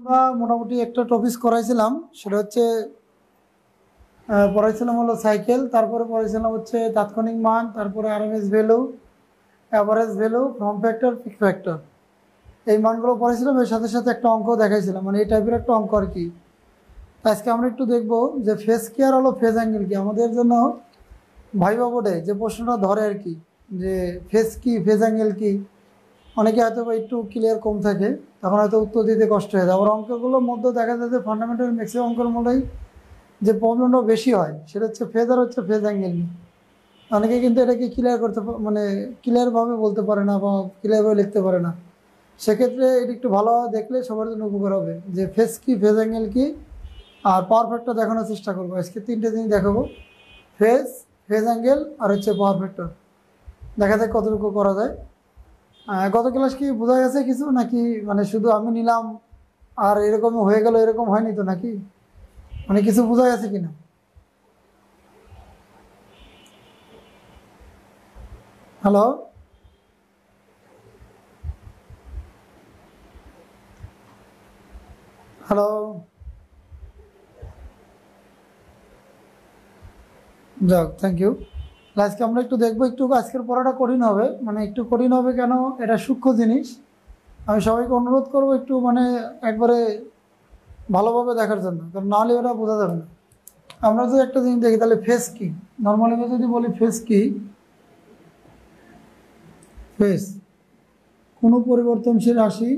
আমরা মোটামুটি একটা টপিক করাইছিলাম, সেটা হচ্ছে পড়াইছিলাম হলো সাইকেল, তারপরে পড়াইছিলাম হচ্ছে তাৎক্ষণিক মান, তারপরে RMS value, average value, form factor, peak factor. এই মানগুলো পড়াইছিলাম, এর সাথে সাথে একটা অঙ্ক দেখাইছিলাম, মানে এই টাইপের একটা অঙ্ক আর কি। আজকে আমরা একটু দেখবো যে ফেজ কি আর হলো ফেজ অ্যাঙ্গেল কি। আমাদের জন্য ভাইবা বোর্ডে যে প্রশ্নটা ধরে আর কি, যে ফেজ কি ফেজ অ্যাঙ্গেল কি, অনেকে হয়তো একটু ক্লিয়ার কম থাকে, তখন হয়তো উত্তর দিতে কষ্ট হয়ে যায়। আবার অঙ্কগুলোর মধ্যে দেখা যায় যে ফান্ডামেন্টাল ম্যাক্সিমাম অঙ্কের মধ্যেই যে প্রবলেমটা বেশি হয় সেটা হচ্ছে ফেজ আর হচ্ছে ফেজ অ্যাঙ্গেল নিয়ে। অনেকে কিন্তু এটাকে ক্লিয়ার করতে মানে ক্লিয়ারভাবে বলতে পারে না বা ক্লিয়ারভাবে লিখতে পারে না। সেক্ষেত্রে এটা একটু ভালোভাবে দেখলে সবার জন্য উপকার হবে, যে ফেজ কি ফেজ অ্যাঙ্গেল কি। আর পাওয়ার ফ্যাক্টর দেখানোর চেষ্টা করবো আজকে, তিনটে জিনিস দেখাবো: ফেজ, ফেজ অ্যাঙ্গেল আর হচ্ছে পাওয়ার ফ্যাক্টর। দেখা যাক কতটুকু করা যায়। গত ক্লাস কি বোঝা গেছে কিছু, নাকি মানে শুধু আমি নিলাম আর এরকম হয়ে গেল, এরকম হয়নি তো নাকি, মানে কিছু বোঝা গেছে কিনা? হ্যালো, হ্যালো, যাক, থ্যাংক ইউ। আজকে আমরা একটু দেখবো, একটু আজকের পড়াটা কঠিন হবে, মানে একটু কঠিন হবে কেন, এটা সূক্ষ্ম জিনিস। আমি সবাইকে অনুরোধ করবো একটু মানে একবারে ভালোভাবে দেখার জন্য, কারণ নাহলে ওটা বোঝা যাবে না। আমরা যদি একটা জিনিস দেখি তাহলে ফেজ কি, নর্মালি যদি বলি ফেজ কি, ফেজ কোনো পরিবর্তনশীল রাশি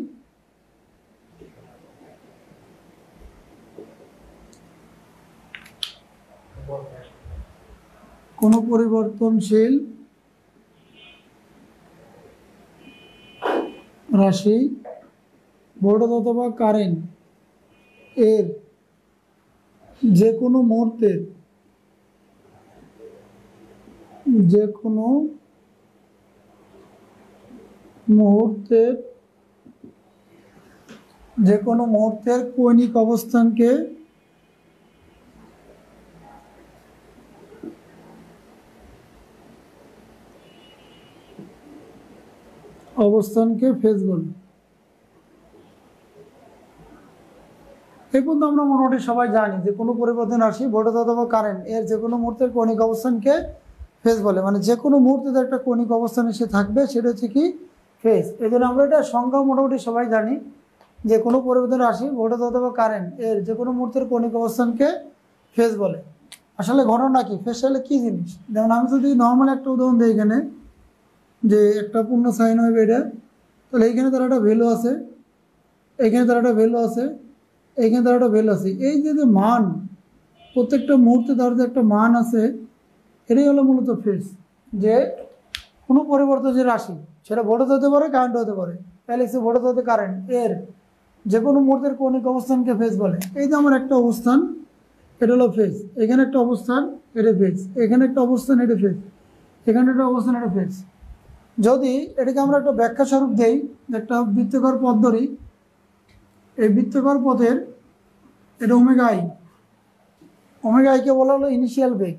কোনো পরিবর্তনশীল রাশি ভোল্টেজ অথবা কারেন্ট এর যে কোনো মুহূর্তের কৌণিক অবস্থানকে ফেজ বলে। এই পর্যন্ত আমরা মোটামুটি সবাই জানি যে কোনো পরিবর্তন রাশি ভোল্টেজ অথবা কারেন্ট এর যে কোনো মুহূর্তের কৌণিক অবস্থানকে ফেজ বলে, মানে যে কোনো মুহূর্তে একটা কৌণিক অবস্থানে সে থাকবে সেটা হচ্ছে কি ফেজ। এই জন্য আমরা এটা সংজ্ঞা মোটামুটি সবাই জানি যে কোনো পরিবর্তন রাশি ভোল্টেজ অথবা কারেন্ট এর যে কোনো মুহূর্তের কৌণিক অবস্থানকে ফেজ বলে। আসলে ঘটনা কি, ফেজ আসলে কি জিনিস? যেমন আমি যদি নর্মাল একটা উদাহরণ দিই এখানে, যে একটা পূর্ণ সাইন ওয়েভ এটা, তাহলে এইখানে তার একটা ভ্যালু আছে, এইখানে তার একটা ভ্যালু আছে, এইখানে তার একটা ভ্যালু আছে। এই যে মান, প্রত্যেকটা মুহূর্তে তার যে একটা মান আছে, এটাই হলো মূলত ফেজ। যে কোনো পরিবর্তনশীল রাশি, সেটা ভোল্টেজ হতে পারে, কারেন্ট হতে পারে, তাহলে ভোল্টেজ হতে কারেন্ট এর যে কোনো মুহূর্তের কৌণিক অবস্থানকে ফেজ বলে। এই যে আমার একটা অবস্থান, এটা হলো ফেজ, এখানে একটা অবস্থান, এটা ফেজ, এখানে একটা অবস্থান, এটা ফেজ, এখানে একটা অবস্থান, এটা ফেজ। যদি এটাকে আমরা একটা ব্যাখ্যা স্বরূপ দেই, একটা বৃত্তাকার পথ ধরি, এই বৃত্তাকার পথের এটা ওমেগা আই, ওমেগা আইকে বলা হলো ইনিশিয়াল বেগ,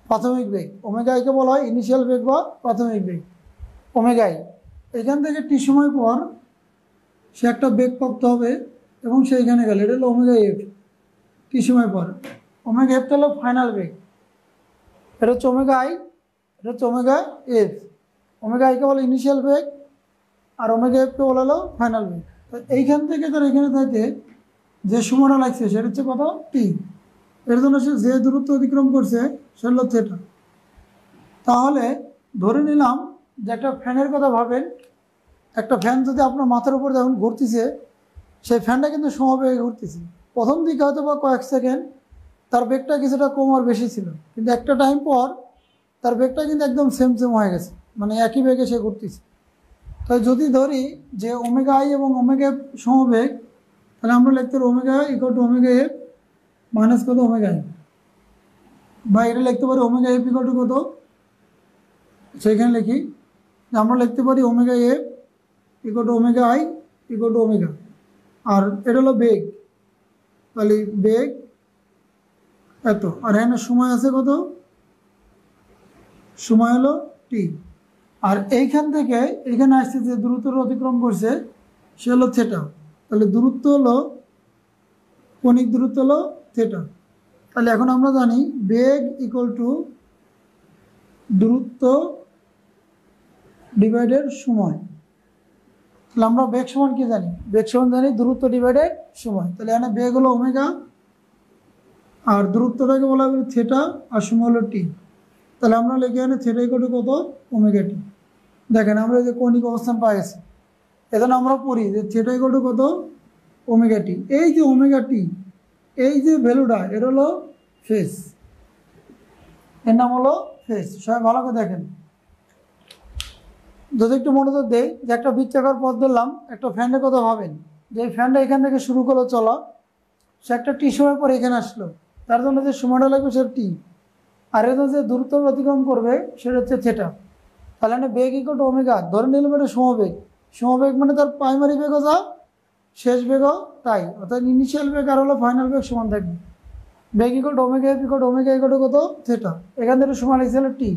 প্রাথমিক বেগ। ওমেগা আইকে বলা হয় ইনিশিয়াল বেগ বা প্রাথমিক বেগ, ওমেগা আই। এখান থেকে টি সময় পর সে একটা বেগ প্রাপ্ত হবে এবং সে এখানে গেল, এটা হলো ওমেগা এফ। টি সময় পর ওমেগা এফটা হলো ফাইনাল বেগ, এটা হচ্ছে ওমেগা আই, এটা হচ্ছে ওমেগা এফ। ওমেগা আইকে বলে ইনিশিয়াল বেগ আর ওমেগা এফকে বলা হলো ফাইনাল বেগ। তো এইখান থেকে তার এখানে থেকে যে সময়টা লাগছে সেটা হচ্ছে কত, টি। এর জন্য সে যে দূরত্ব অতিক্রম করছে সেটা হলো থিটা। তাহলে ধরে নিলাম যে একটা ফ্যানের কথা ভাবেন, একটা ফ্যান যদি আপনার মাথার উপর যখন ঘুরতেছে, সেই ফ্যানটা কিন্তু সমবেগে ঘুরতেছে। প্রথম দিকে হয়তো বা কয়েক সেকেন্ড তার বেগটা কিছুটা কম আর বেশি ছিল, কিন্তু একটা টাইম পর তার বেগটা কিন্তু একদম সেম হয়ে গেছে, মানে একই বেগে সে ঘুরতেছে। তাই যদি ধরি যে ওমেগা আই এবং ওমেগা এফ সমবেগ, তাহলে আমরা লিখতে পারি omega equal to omega F minus কত, ওমেগা আই। বা এটা লিখতে পারি ওমেগা এফ ইকুয়াল টু কত, সেইখানে লিখি আমরা লিখতে পারি omega f equal to omega i equal to omega. আর এটা হলো বেগ, তাহলে বেগ এত, আর এখানে সময় আছে কত, সময় হলো টি। আর এইখান থেকে এইখানে আসছে যে দ্রুত অতিক্রম করছে সে হলো থিটা। তাহলে দূরত্ব হলো কৌণিক দূরত্ব হলো থিটা। তাহলে এখন আমরা জানি বেগ ইকুয়াল টু দূরত্ব ডিভাইডেড সময়। তাহলে আমরা বেগ সমান কি জানি? বেগ সমান জানি দূরত্ব ডিভাইডেড সময়। তাহলে এখানে বেগ হলো ওমেগা, আর দূরত্বটাকে বলা হবে থিটা, আর সময় হলো টি। তাহলে আমরা লিখে এখানে থিটা ইকুয়াল টু কত? ওমেগা টি। দেখেন আমরা যে কৌণিক অবস্থান পাই গেছি, এজন্য আমরা পড়ি যে থিটা ইকুয়াল টু কত? Omega t. এই যে ওমেগা টি, এই যে ভ্যালুটা, এর হলো ফেজ, এর নাম হলো ফেজ। সবাই ভালো করে দেখেন, যদি একটু মনোযোগ দেই যে একটা বৃত্তাকার পথ ধরলাম, একটা ফ্যানের কথা ভাবেন যে এই ফ্যানটা এখান থেকে শুরু করলো চলা, সে একটা টি সময় পর এখানে আসলো, তার জন্য যে সময়টা লাগবে সেটা টি, আর এটা যে দূরত্ব অতিক্রম করবে সেটা হচ্ছে থিটা। তাহলে মানে বেগ ইকুয়াল টু ওমেগা, ধরে নিলাম এটা সমবেগ। সমবেগ মানে তার প্রাইমারি বেগও যা, শেষ বেগও তাই, অর্থাৎ ইনিশিয়াল বেগ আর হলো ফাইনাল বেগ সমান থাকবে। বেগ equal to omega f equal to omega equal to কত? থিটা। এখান থেকে সময় লাগছে হলো টি,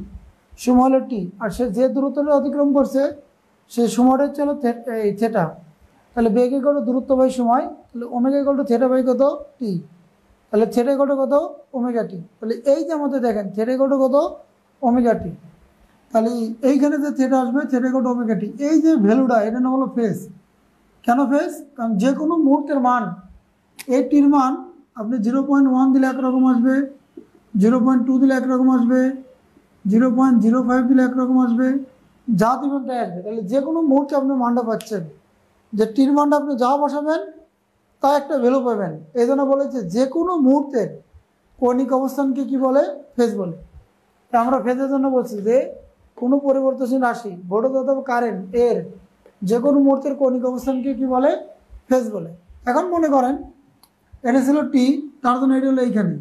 সময় হলো টি, আর সে যে দূরত্বটা অতিক্রম করছে সেই সময়টা হচ্ছে হলো এই থিটা। তাহলে বেগ ইকুয়াল টু দূরত্ব বাই সময়, তাহলে omega equal to theta by কত? টি। তাহলে থিটা ইকুয়াল টু কত? Omega t. তাহলে এই যে আমাদের দেখেন থিটা ইকুয়াল টু কত? Omega t. তাহলে এইখানে যে থিটা আসবে theta equal to omega t, এই যে ভ্যালুটা এটা নাম হলো ফেজ। কেন ফেজ? কারণ যে কোনো মুহূর্তের মান, এই টির মান আপনি 0.1 দিলে একরকম আসবে, 0.2 দিলে একরকম আসবে, 0.05 দিলে একরকম আসবে, যা দিবেন তাই আসবে। তাহলে যে কোনো মুহূর্তে আপনি মানটা পাচ্ছেন, যে টির মানটা আপনি যা বসাবেন তা একটা ভ্যালু পাবেন। এই জন্য বলেছে যে কোনো মুহূর্তের কৌণিক অবস্থানকে কি বলে? ফেজ বলে। তা আমরা ফেজের জন্য বলছি যে কোনো পরিবর্তনশীল রাশি, ভোল্টেজ অথবা কারেন্ট এর যে কোনো মুহূর্তের কৌণিক অবস্থানকে কি বলে? ফেজ বলে। এখন মনে করেন এটা ছিল টি, তার জন্য এটা হলো এইখানে।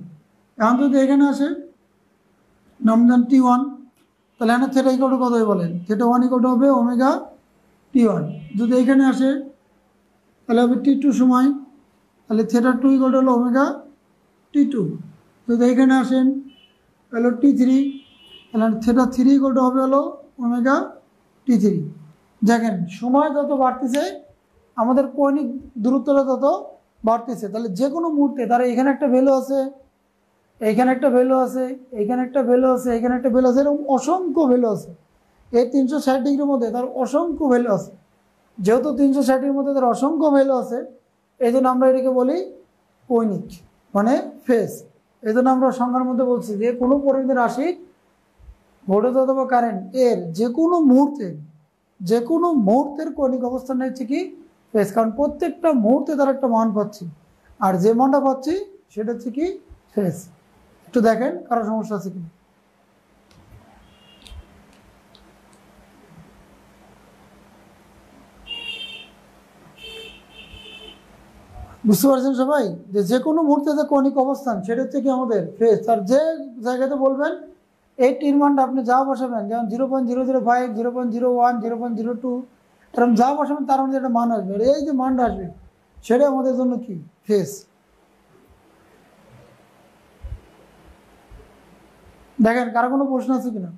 এখন যদি এখানে আসে নাম দেন T1, তাহলে এখানে থিটা ইকুয়াল টু কত বলেন? থিটা 1 ইকুয়াল টু হবে ওমেগা T1। যদি এইখানে আসে তাহলে হবে T2 সময়, তাহলে থিটা 2 ইকুয়াল টু হলো ওমেগা T2। যদি এইখানে আসেন তাহলে T3, তাহলে থিটা 3 ইকুয়াল টু হবে হলো ওমেগা T3। দেখেন সময় যত বাড়তেছে আমাদের কৌণিক দূরত্বটা তত বাড়তেছে। তাহলে যে কোনো মুহূর্তে তার এখানে একটা ভ্যালু আছে, এইখানে একটা ভ্যালু আছে, এইখানে একটা ভ্যালু আছে, এইখানে একটা ভ্যালু আছে, এরকম অসংখ্য ভ্যালু আছে। এই 360 ডিগ্রির মধ্যে তার অসংখ্য ভ্যালু আছে। যেহেতু 360 ডিগ্রির মধ্যে তার অসংখ্য ভ্যালু আছে, এই জন্য আমরা এটাকে বলি কৌণিক, মানে ফেজ। এই জন্য আমরা সংজ্ঞার মধ্যে বলছি যে কোনো পরিমিত রাশি, ভোল্টেজ অথবা কারেন্ট এর যে কোনো মুহূর্তের কৌণিক অবস্থান হচ্ছে কি? ফেজ। কারণ প্রত্যেকটা মুহূর্তে তার একটা মান পাচ্ছি, আর যে মানটা পাচ্ছি সেটা হচ্ছে কি? ফেজ। একটু দেখেন কারো সমস্যা আছে কি? বুঝতে পারছেন সবাই? যে কোনো মুহূর্তে যে কৌণিক অবস্থান সেটা হচ্ছে কি আমাদের ফেজ। আর যে জায়গাতে বলবেন এই টির মানটা আপনি যা বসাবেন, যেমন 0.005, 0.01, 0.02, এরকম যা বসাবেন তার মধ্যে একটা মান আসবে, এই যে মানটা আসবে সেটা আমাদের জন্য কি? ফেজ। দেখেন কারো কোনো প্রশ্ন আছে কিনা?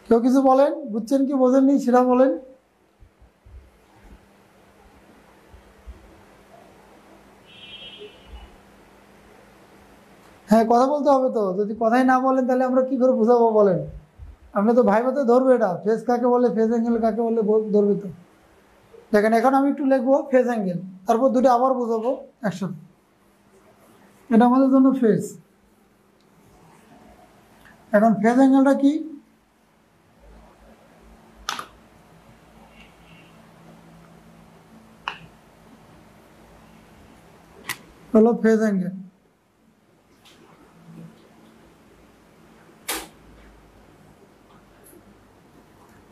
কেউ কিছু বলেন? বুঝছেন কি বোঝেননি সেটা বলেন। হ্যাঁ, কথা বলতে হবে তো। যদি কথাই না বলেন তাহলে আমরা কি করে বুঝাবো বলেন? আপনি তো ভাইভাতে ধরবে এটা ফেজ কাকে বলে, ফেজ অ্যাঙ্গেল কাকে বলে ধরবে তো। দেখেন এখন আমি একটু লিখবো ফেজ অ্যাঙ্গেল, তারপর দুটো আবার বোঝাবো একসাথে। এটা আমাদের জন্য ফেজ। এখন ফেজ অ্যাঙ্গেলটা কি? হলো phase angle.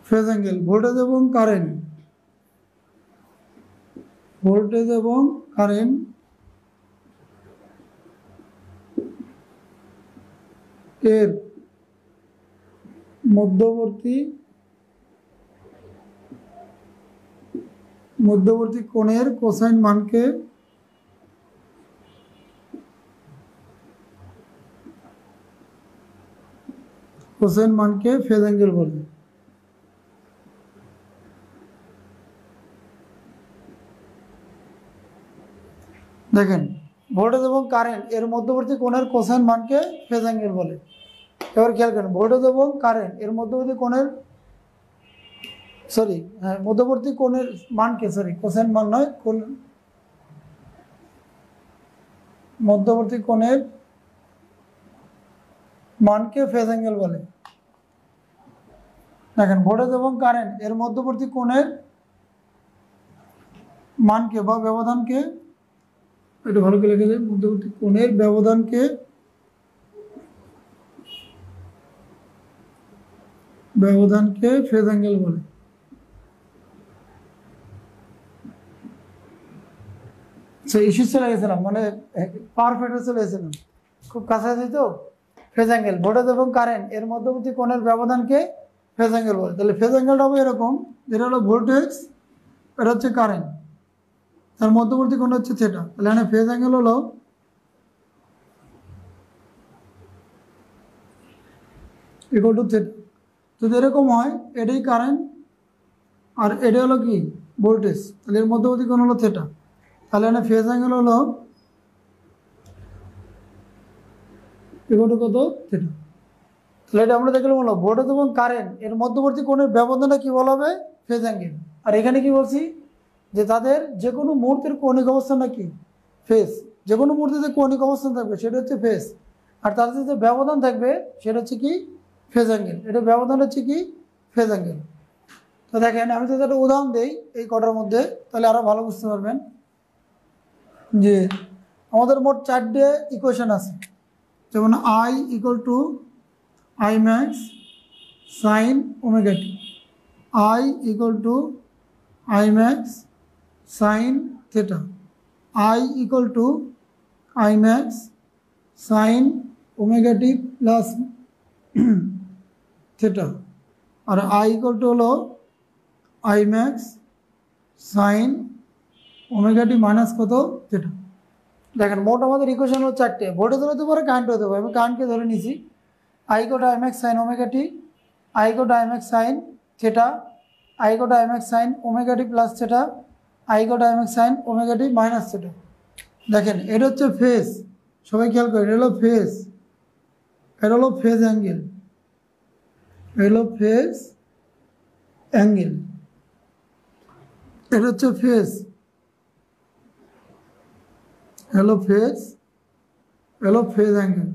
Phase angle voltage এবং কারেন্ট, ভোল্টেজ এবং কারেন্ট এর মধ্যবর্তী কোণের কোসাইন মানকে কোসাইন মানকে ফেজ অ্যাঙ্গেল বলে। দেখেন ভোল্টেজ এবং কারেন্ট এর মধ্যবর্তী কোণের কোসাইন মানকে ফেজ অ্যাঙ্গেল বলে। এবার খেয়াল করেন ভোল্টেজ এবং কারেন্ট এর মধ্যবর্তী কোণের মধ্যবর্তী কোণের মানকে কোসাইন মান নয়, কোণ মধ্যবর্তী কোণের মানকে ফেজ অ্যাঙ্গেল বলে। দেখেন ভোল্টেজ এবং কারেন্ট এর মধ্যবর্তী কোণের মানকে বা ব্যবধানকে, এটা ভালো করে লিখে দেয়, মধ্যবর্তী কোণের ব্যবধানকে ফেজ অ্যাঙ্গেল বলে। ইস্যু চলে গেছিলাম, মানে পারফেক্টে চলে গেছিলাম, খুব কাছাকাছি তো। ফেজ অ্যাঙ্গেল ভোল্টেজ এবং কারেন্ট এর মধ্যবর্তী কোণের ব্যবধানকে ফেজ অ্যাঙ্গেল বলে। তাহলে ফেজ অ্যাঙ্গেলটা হবে এরকম, যেটা হলো ভোল্টেজ, এটা হচ্ছে কারেন্ট, তার মধ্যবর্তী কোণ হচ্ছে থিটা। তাহলে এখানে ফেজ অ্যাঙ্গেল হলো ইকুয়াল টু থিটা। যদি এরকম হয় এটাই কারেন্ট আর এটা হলো কি ভোল্টেজ, তাহলে এর মধ্যবর্তী কোণ হলো থিটা। তাহলে এখানে ফেজ অ্যাঙ্গেল হলো ইকুয়াল টু কত? থিটা। তাহলে এটা আমরা দেখলাম হলো ভোল্টেজ এবং কারেন্ট এর মধ্যবর্তী কোণের ব্যবধানটা কি বলা হবে? Phase angle. আর এখানে কি বলছি যে তাদের যে কোনো মুহূর্তের কৌণিক অবস্থানটা কি? ফেজ। যে কোনো মুহূর্তে যে কৌণিক অবস্থান থাকবে সেটা হচ্ছে ফেজ, আর তাদের যে ব্যবধান থাকবে সেটা হচ্ছে কি? Phase angle. এটা ব্যবধান হচ্ছে কি? Phase angle. তো দেখেন আমি যদি একটা উদাহরণ দিই এই কটার মধ্যে, তাহলে আরও ভালো বুঝতে পারবেন যে আমাদের মোট 4টে ইকুয়েশন আছে। যেমন I equal to I max sine omega t, I equal to I max sine theta, I equal to I max sine omega t plus theta, আর I ইকুয়াল টু হলো I max sine omega t minus কত? Theta. দেখেন মোট আমাদের equation হলো 4টে। Voltage হতে পারে, current হতে পারে। আমি কারেন্টকে ধরে নিয়েছি, I equal to I max sine omega t, I equal to I max sine theta, I equal to I max sine omega t plus theta, I equal to I max sine omega t minus theta. দেখেন এটা হচ্ছে phase, সবাই খেয়াল করে, এটা হলো phase, এটা হলো ফেজ অ্যাঙ্গেল, এটা হলো ফেজ অ্যাঙ্গেল, এটা হচ্ছে phase, hello phase, hello phase angle.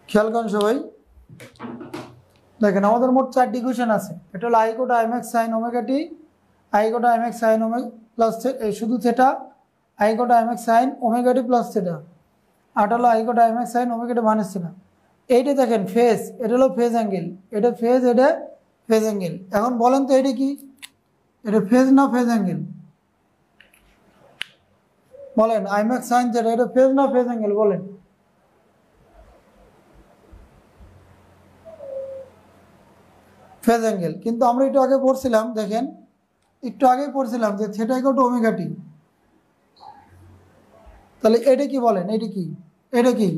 খেয়াল করেন সবাই। দেখেন আমাদের মোট 4টি ইকুয়েশন আছে। এটা হলো I equal to I max sine omega t, I equal to I max sine omega plus শুধু theta, I equal to I max sine omega t plus theta, আর হলো I equal to I max sine omega t minus theta. এইটা দেখেন phase, এটা হলো phase angle, এটা phase, এটা phase angle. এখন বলেন তো এটা কি? এটা ফেজ না ফেজ অ্যাঙ্গেল? বলেন I ম্যাক্স সাইন থিটা এটা ফেজ না ফেজ অ্যাঙ্গেল? বলেন। Phase angle. কিন্তু আমরা একটু আগে পড়ছিলাম, দেখেন একটু আগেই পড়ছিলাম যে theta equal to omega t. তাহলে এটা কি বলেন? এটা কি? এটা কি?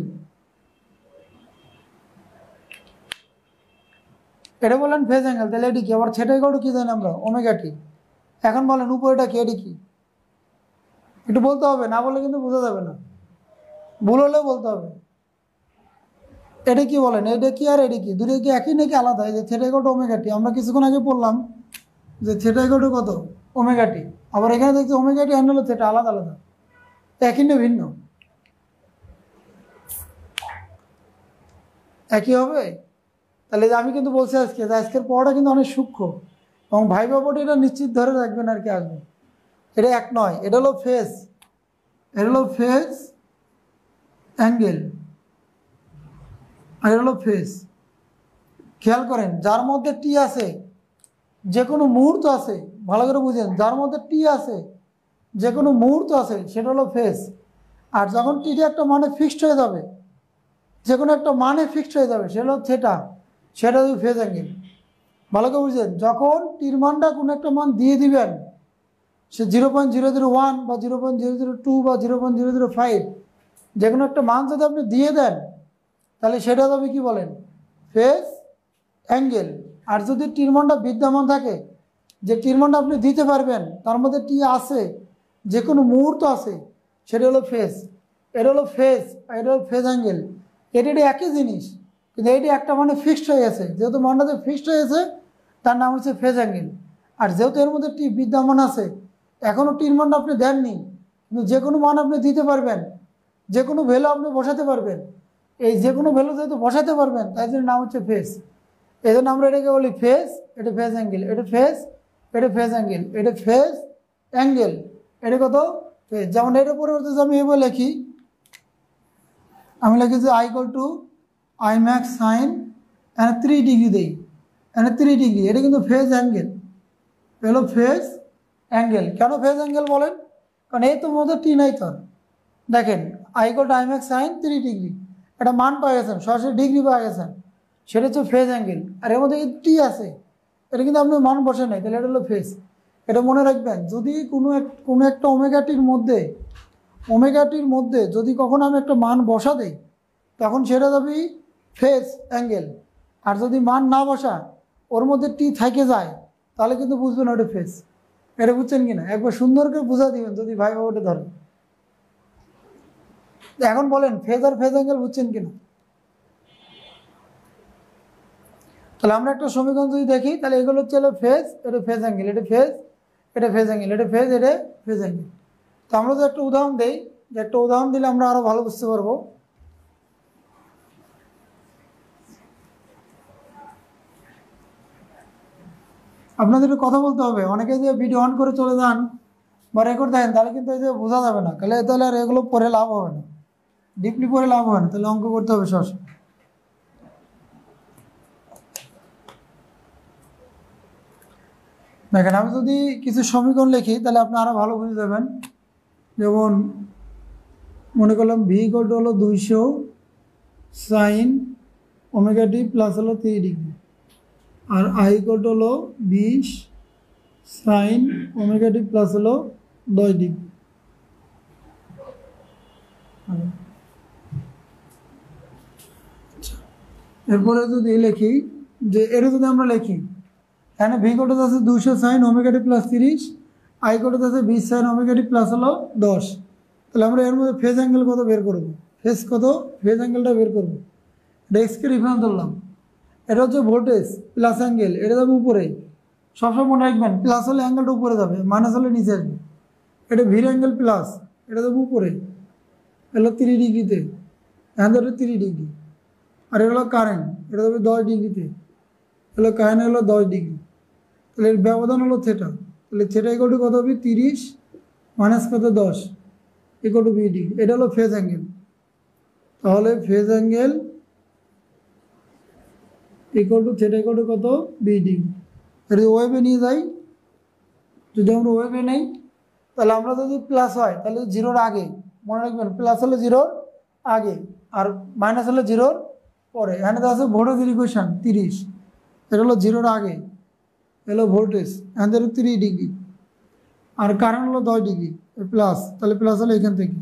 এটা বলেন ফেজ অ্যাঙ্গেল। তাহলে এটি কি? আবার থিটা ইকুয়াল টু কি জানি আমরা? Omega t. এখন বলেন উপরেটা কি? এটি কি? একটু বলতে হবে, না বলে কিন্তু বোঝা যাবে না, ভুল হলেও বলতে হবে। এটা কি বলেন? এটা কি আর এটা কি? দুটো কি একই নাকি আলাদা? এই যে থিটা ইকুয়াল টু ওমেগা টি, আমরা কিছুক্ষণ আগে পড়লাম যে থিটা ইকুয়াল টু কত? ওমেগা টি। আবার এখানে দেখছি ওমেগা টি আর হলো থিটা, আলাদা আলাদা, একই না ভিন্ন? একই হবে। তাহলে আমি কিন্তু বলছি আজকে যে আজকের পড়াটা কিন্তু অনেক সূক্ষ্ম, এবং ভাইবা বোর্ডে এটা নিশ্চিত ধরে রাখবেন আর কি আসবে। এটা এক নয়, এটা হলো ফেজ, এটা হলো ফেজ অ্যাঙ্গেল, আর এটা হলো ফেজ। খেয়াল করেন যার মধ্যে টি আছে, যে কোনো মুহূর্ত আছে, ভালো করে বুঝেন, যার মধ্যে টি আছে, যে কোনো মুহূর্ত আছে, সেটা হলো ফেজ। আর যখন টিটি একটা মানে ফিক্সড হয়ে যাবে, যে কোনো একটা মানে ফিক্সড হয়ে যাবে, সেটা হলো থিটা, সেটা হলো ফেজ অ্যাঙ্গেল। ভালো করে বুঝছেন, যখন টির মানটা কোনো একটা মান দিয়ে দিবেন, সে 0.001 বা 0.002 বা 0.005, যে কোনো একটা মান যদি আপনি দিয়ে দেন তাহলে সেটা হবে কি বলেন, ফেজ অ্যাঙ্গেল। আর যদি টির মানটা বিদ্যমান থাকে, যে টির মানটা আপনি দিতে পারবেন তার মধ্যে টি আছে, যে কোনো মুহূর্ত আছে, সেটা হলো ফেজ। এটা হলো ফেজ, এটা হলো ফেজ অ্যাঙ্গেল। এটা একই জিনিস, কিন্তু এইটি একটা মানে ফিক্সড হয়ে গেছে। যেহেতু মানটা ফিক্সড হয়ে গেছে তার নাম হচ্ছে ফেজ অ্যাঙ্গেল। আর যেহেতু এর মধ্যে টি বিদ্যমান আছে, এখনও টির মানটা আপনি দেননি, কিন্তু যে কোনো মান আপনি দিতে পারবেন, যে কোনো ভ্যালু আপনি বসাতে পারবেন। এই যে কোনো ভ্যালু যেহেতু বসাতে পারবেন তাই জন্য নাম হচ্ছে ফেজ। এই জন্য আমরা এটাকে বলি ফেজ, এটা ফেজ অ্যাঙ্গেল, এটা ফেজ, এটা ফেজ অ্যাঙ্গেল, এটা ফেজ অ্যাঙ্গেল, এটা কত ফেজ। যেমন এটার পরিবর্তে আমি এবার লিখি, আমি লিখি যে I equal two I max sign এখানে 3 ডিগ্রি দেই, এখানে 3 ডিগ্রি, এটা কিন্তু ফেজ অ্যাঙ্গেল, হলো ফেজ অ্যাঙ্গেল। কেন ফেজ অ্যাঙ্গেল বলেন? কারণ এই তো মধ্যে টি নাই তোর। দেখেন I equal two I max sign 3 degree, একটা মান পাওয়া গেছেন, সরাসরি ডিগ্রি পাওয়া গেছেন, সেটা হচ্ছে ফেজ অ্যাঙ্গেল। আর এর মধ্যে টি আছে, এটা কিন্তু আপনি মান বসে নাই, তাহলে এটা হলো ফেজ। এটা মনে রাখবেন, যদি কোনো একটা ওমেগাটির মধ্যে যদি কখনো আমি একটা মান বসা দেই তখন সেটা যাবে ফেজ অ্যাঙ্গেল। আর যদি মান না বসা ওর মধ্যে টি থেকে যায় তাহলে কিন্তু বুঝবেন ওটা ফেজ। এটা বুঝছেন কিনা একবার সুন্দর করে বুঝা দিবেন যদি ভাই ওটা ধরেন। এখন বলেন ফেজ আর ফেজ অ্যাঙ্গেল বুঝছেন কিনা? তাহলে আমরা একটা সমীকরণ যদি দেখি তাহলে এগুলো হচ্ছে ফেজ, এটা ফেজ অ্যাঙ্গেল, এটা ফেজ, এটা ফেজ অ্যাঙ্গেল, এটা ফেজ, এটা ফেজ অ্যাঙ্গেল। তো আমরা যদি একটা উদাহরণ দেই, যে একটা উদাহরণ দিলে আমরা আরো ভালো বুঝতে পারবো। আপনাদের কথা বলতে হবে, অনেকে যে ভিডিও অন করে চলে যান বা রেকর্ড দেখেন তাহলে কিন্তু এই যে বোঝা যাবে না, তাহলে আর এগুলো পরে লাভ হবে না, ডিপলি পরে লাভ হবে না, তাহলে অঙ্ক করতে হবে সরাসরি। দেখেন আমি যদি কিছু সমীকরণ লিখি তাহলে আপনি আরো ভালো বুঝে যাবেন। যেমন মনে করলাম ভি ইকুয়াল টু হলো 200 সাইন ওমেগা টি প্লাস হলো 3 ডিগ্রি, আর আই ইকুয়াল টু হলো 20 সাইন ওমেগা টি প্লাস হলো 10 ডিগ্রি। এরপরে যদি লিখি যে এটা যদি আমরা লিখি, এখানে ভি ইকুয়াল টু আছে 200 sine omega t plus 30, I equal two আছে 20 সাইন ওমেগা টি প্লাস হলো 10। তাহলে আমরা এর মধ্যে ফেজ অ্যাঙ্গেল কত বের করব, ফেজ অ্যাঙ্গেলটা বের করবো। এটা এক্সকে রেফারেন্স ধরলাম, এটা হচ্ছে ভোল্টেজ প্লাস অ্যাঙ্গেল, এটা যাবে উপরে, সবসময় মনে রাখবেন প্লাস হলে অ্যাঙ্গেলটা উপরে যাবে, মাইনাস হলে নিচে আসবে। এটা ভির অ্যাঙ্গেল প্লাস, এটা যাবে উপরে, এলো 30 ডিগ্রিতে, এখান থেকে 30 ডিগ্রি। আর এটা হলো কারেন্ট, এটা যাবে 10 ডিগ্রিতে, হলো কারেন্ট হলো 10 ডিগ্রি। তাহলে এর ব্যবধান হলো থেটা, তাহলে থেটা ইকুয়াল টু কত হবে 30 মাইনাস কত 10 ইকুয়াল টু বি ডিগ্রি। এটা হলো ফেজ অ্যাঙ্গেল। তাহলে phase angle equal to theta equal to কত বি ডিগ্রি। এটা যদি ওয়েভে নিয়ে যাই, যদি আমরা ওয়েভে নেই তাহলে আমরা যদি প্লাস হয় তাহলে জিরোর আগে, মনে রাখবেন প্লাস হলে জিরোর আগে আর মাইনাস হলে জিরোর পরে। এখানে তো আছে ভোল্টেজের ইকুয়েশন 30, এটা হলো জিরোর আগে, এলো ভোল্টেজ এখান থেকে 30 ডিগ্রি, আর কারেন্ট হলো 10 ডিগ্রি প্লাস, তাহলে প্লাস হলো এখান থেকে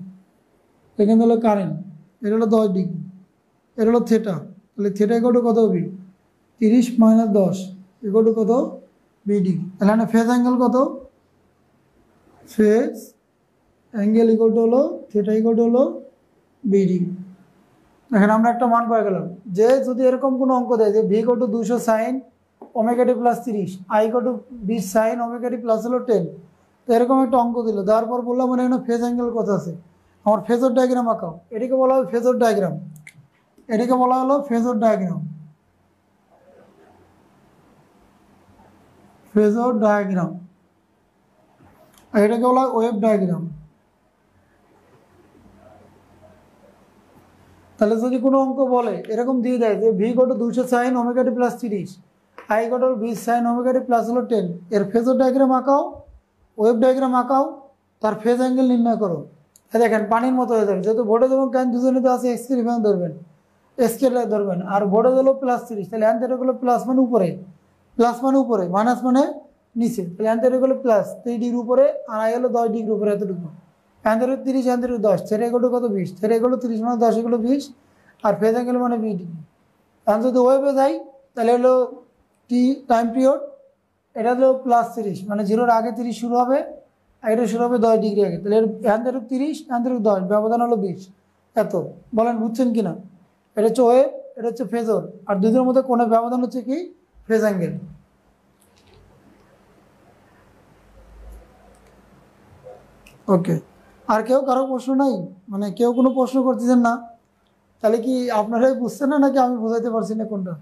হলো কারেন্ট, এটা হলো 10 ডিগ্রি, এটা হলো থেটা, তাহলে থেটা ইকুয়াল টু কত হবে 30 মাইনাস 10 ইকুয়াল টু কত বি ডিগ্রি। তাহলে ফেজ অ্যাঙ্গেল কত, ফেজ অ্যাঙ্গেল ইকুয়াল টু হলো থেটা ইকুয়াল টু হলো বি ডিগ্রি। এখানে আমরা একটা মান পেয়ে গেলাম যে যদি এরকম কোনো অঙ্ক দেয় যে V equal to 200 sine omega t plus 30, I equal to 20 sign omega t plus হলো 10, তো এরকম একটা অঙ্ক দিল, দেওয়ার পর বললাম মানে এখানে ফেজ অ্যাঙ্গেল কত আছে, আমার ফেজর ডায়াগ্রাম আঁকাও। এটাকে বলা হয় ফেজর ডায়াগ্রাম, এটাকে বলা হলো ফেজর ডায়াগ্রাম, ফেজর ডায়াগ্রাম, আর এটাকে বলা হয় ওয়েভ ডায়াগ্রাম। তাহলে যদি কোনো অঙ্ক বলে এরকম দিয়ে দেয় যে V equal to 200 sine omega t plus 30, I equal to 20 sign omega t plus হলো 10, এর ফেজর ডায়াগ্রাম আঁকাও, ওয়েভ ডায়াগ্রাম আঁকাও, তার ফেজ অ্যাঙ্গেল নির্ণয় করো। দেখেন পানির মতো হয়ে যাবে, যেহেতু ভোল্টেজ এবং কারেন্ট দুজনে তো আছে, এক্সকে রেফারেন্স ধরবেন, এক্সকে ধরবেন, আর ভোল্টেজ হলো প্লাস 30, তাহলে অ্যান্সার হলো প্লাস মানে উপরে, প্লাস মানে উপরে, মাইনাস মানে নিচে, তাহলে অ্যান্সার হলো প্লাস 3 ডিগ্রি উপরে, আর আই হলো 10 ডিগ্রি উপরে, এতটুকু। এন্ডের 30 এন্ডের 10 থিটা ইকুয়াল টু কত 20 থিটা ইকুয়াল টু 30 মানে 10 ইকুয়াল টু 20 আর ফেজ অ্যাঙ্গেল মানে 20 ডিগ্রি। এখন যদি ওয়েভে যাই তাহলে হলো টি টাইম পিরিয়ড, এটা হলো +30 মানে 0-র আগে 30 শুরু হবে আর এটা শুরু হবে 10 ডিগ্রি আগে, তাহলে এন্ডের 30 এন্ডের 10 ব্যবধান হলো 20। এত বলেন বুঝছেন কিনা? এটা হচ্ছে ওয়েভ, এটা হচ্ছে ফেজর, আর দুইটার মধ্যে কোণের ব্যবধান হচ্ছে কি ফেজ অ্যাঙ্গেল। ওকে, আর কেউ কারো প্রশ্ন নাই? মানে কেউ কোনো প্রশ্ন করতেছেন না? তাহলে কি আপনারাই বুঝছেন না নাকি আমি বুঝাইতে পারছি না কোনটা?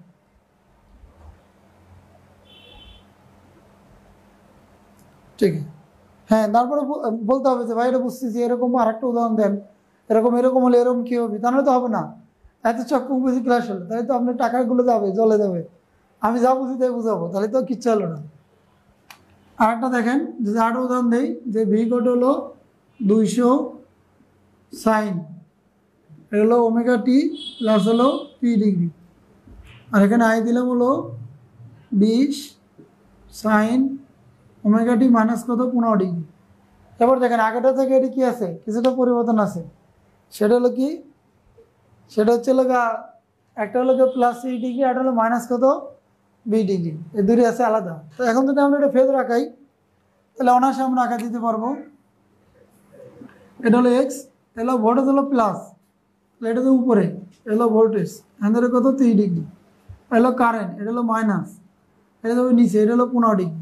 ঠিক আছে, হ্যাঁ, তারপরে বলতে হবে যে ভাই এটা বুঝতেছি, এরকম আর একটা উদাহরণ দেন, এরকম এরকম হলে এরকম কি হবে, তাহলে তো হবে না। এত চক্ষু বুঝি ক্লাস হলো, তাহলে তো আপনার টাকাগুলো যাবে, চলে যাবে, আমি যা বুঝি তাই বুঝাবো, তাহলে তো কিচ্ছু হলো না। আর একটা দেখেন, যদি আরেকটা উদাহরণ দেই যে ভি কোড হলো 200 সাইন, এটা হলো ওমেগা টি প্লাস হলো পি ডিগ্রি, আর এখানে আই দিলাম হলো 20 সাইন ওমেগা টি মাইনাস কত 15 ডিগ্রি। এবার দেখেন আগেটা থেকে এটি কি আছে, কিছুটা পরিবর্তন আছে, সেটা হলো কি, সেটা হচ্ছে লগা একটা হলো +3 ডিগ্রি, একটা হলো মাইনাস কত 20 ডিগ্রি, এই দুটি আছে আলাদা। তো এখন যদি আমরা এটা ফেজ রাখাই তাহলে অনায়াসে আমরা আঁকা দিতে পারবো। এটা হলো এক্স, এটা হলো ভোল্টেজ হলো প্লাস, এটা তো উপরে, এটা হলো ভোল্টেজ, এখানে কত 3 ডিগ্রি, এটা হলো কারেন্ট, এটা হলো মাইনাস, এটা তো নিচে, এটা হলো 15 ডিগ্রি।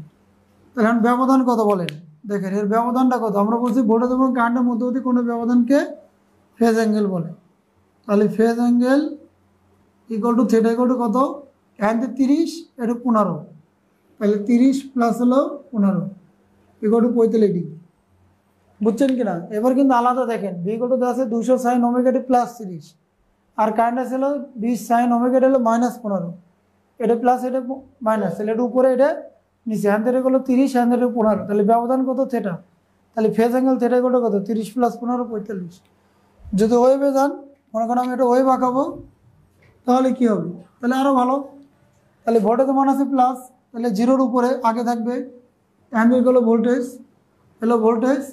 তাহলে এখন ব্যবধান কত বলেন, দেখেন এর ব্যবধানটা কত, আমরা বলছি ভোল্টেজ এবং কারেন্টের মধ্যবর্তী কোনো ব্যবধানকে ফেজ অ্যাঙ্গেল বলে। তাহলে phase angle equal to theta equal to কত, এখান থেকে 30, এটা 15, তাহলে 30 প্লাস হলো 15 ইকুয়াল টু 45 ডিগ্রি। বুঝছেন কিনা? এবার কিন্তু আলাদা দেখেন, ভি ইকুয়াল টু দেওয়া আছে 200 সাইন ওমেগা টি +30, আর কারেন্ট আছে হলো 20 সাইন ওমেগা টি হলো -15, এটা প্লাস এটা মাইনাস, তাহলে এটা উপরে এটা নিচে, হ্যান থেকে হলো 30 হ্যান থেকে 15, তাহলে ব্যবধান কত থিটা, তাহলে phase angle theta equal to কত 30 + 15 45। যদি ওয়েভে যান, মনে করেন আমি এটা ওয়েভ আঁকাবো, তাহলে কি হবে, তাহলে আরও ভালো, তাহলে ভোল্টেজ মান আছে প্লাস, তাহলে 0-র উপরে আগে থাকবে, হ্যান থেকে হলো ভোল্টেজ, হলো ভোল্টেজ,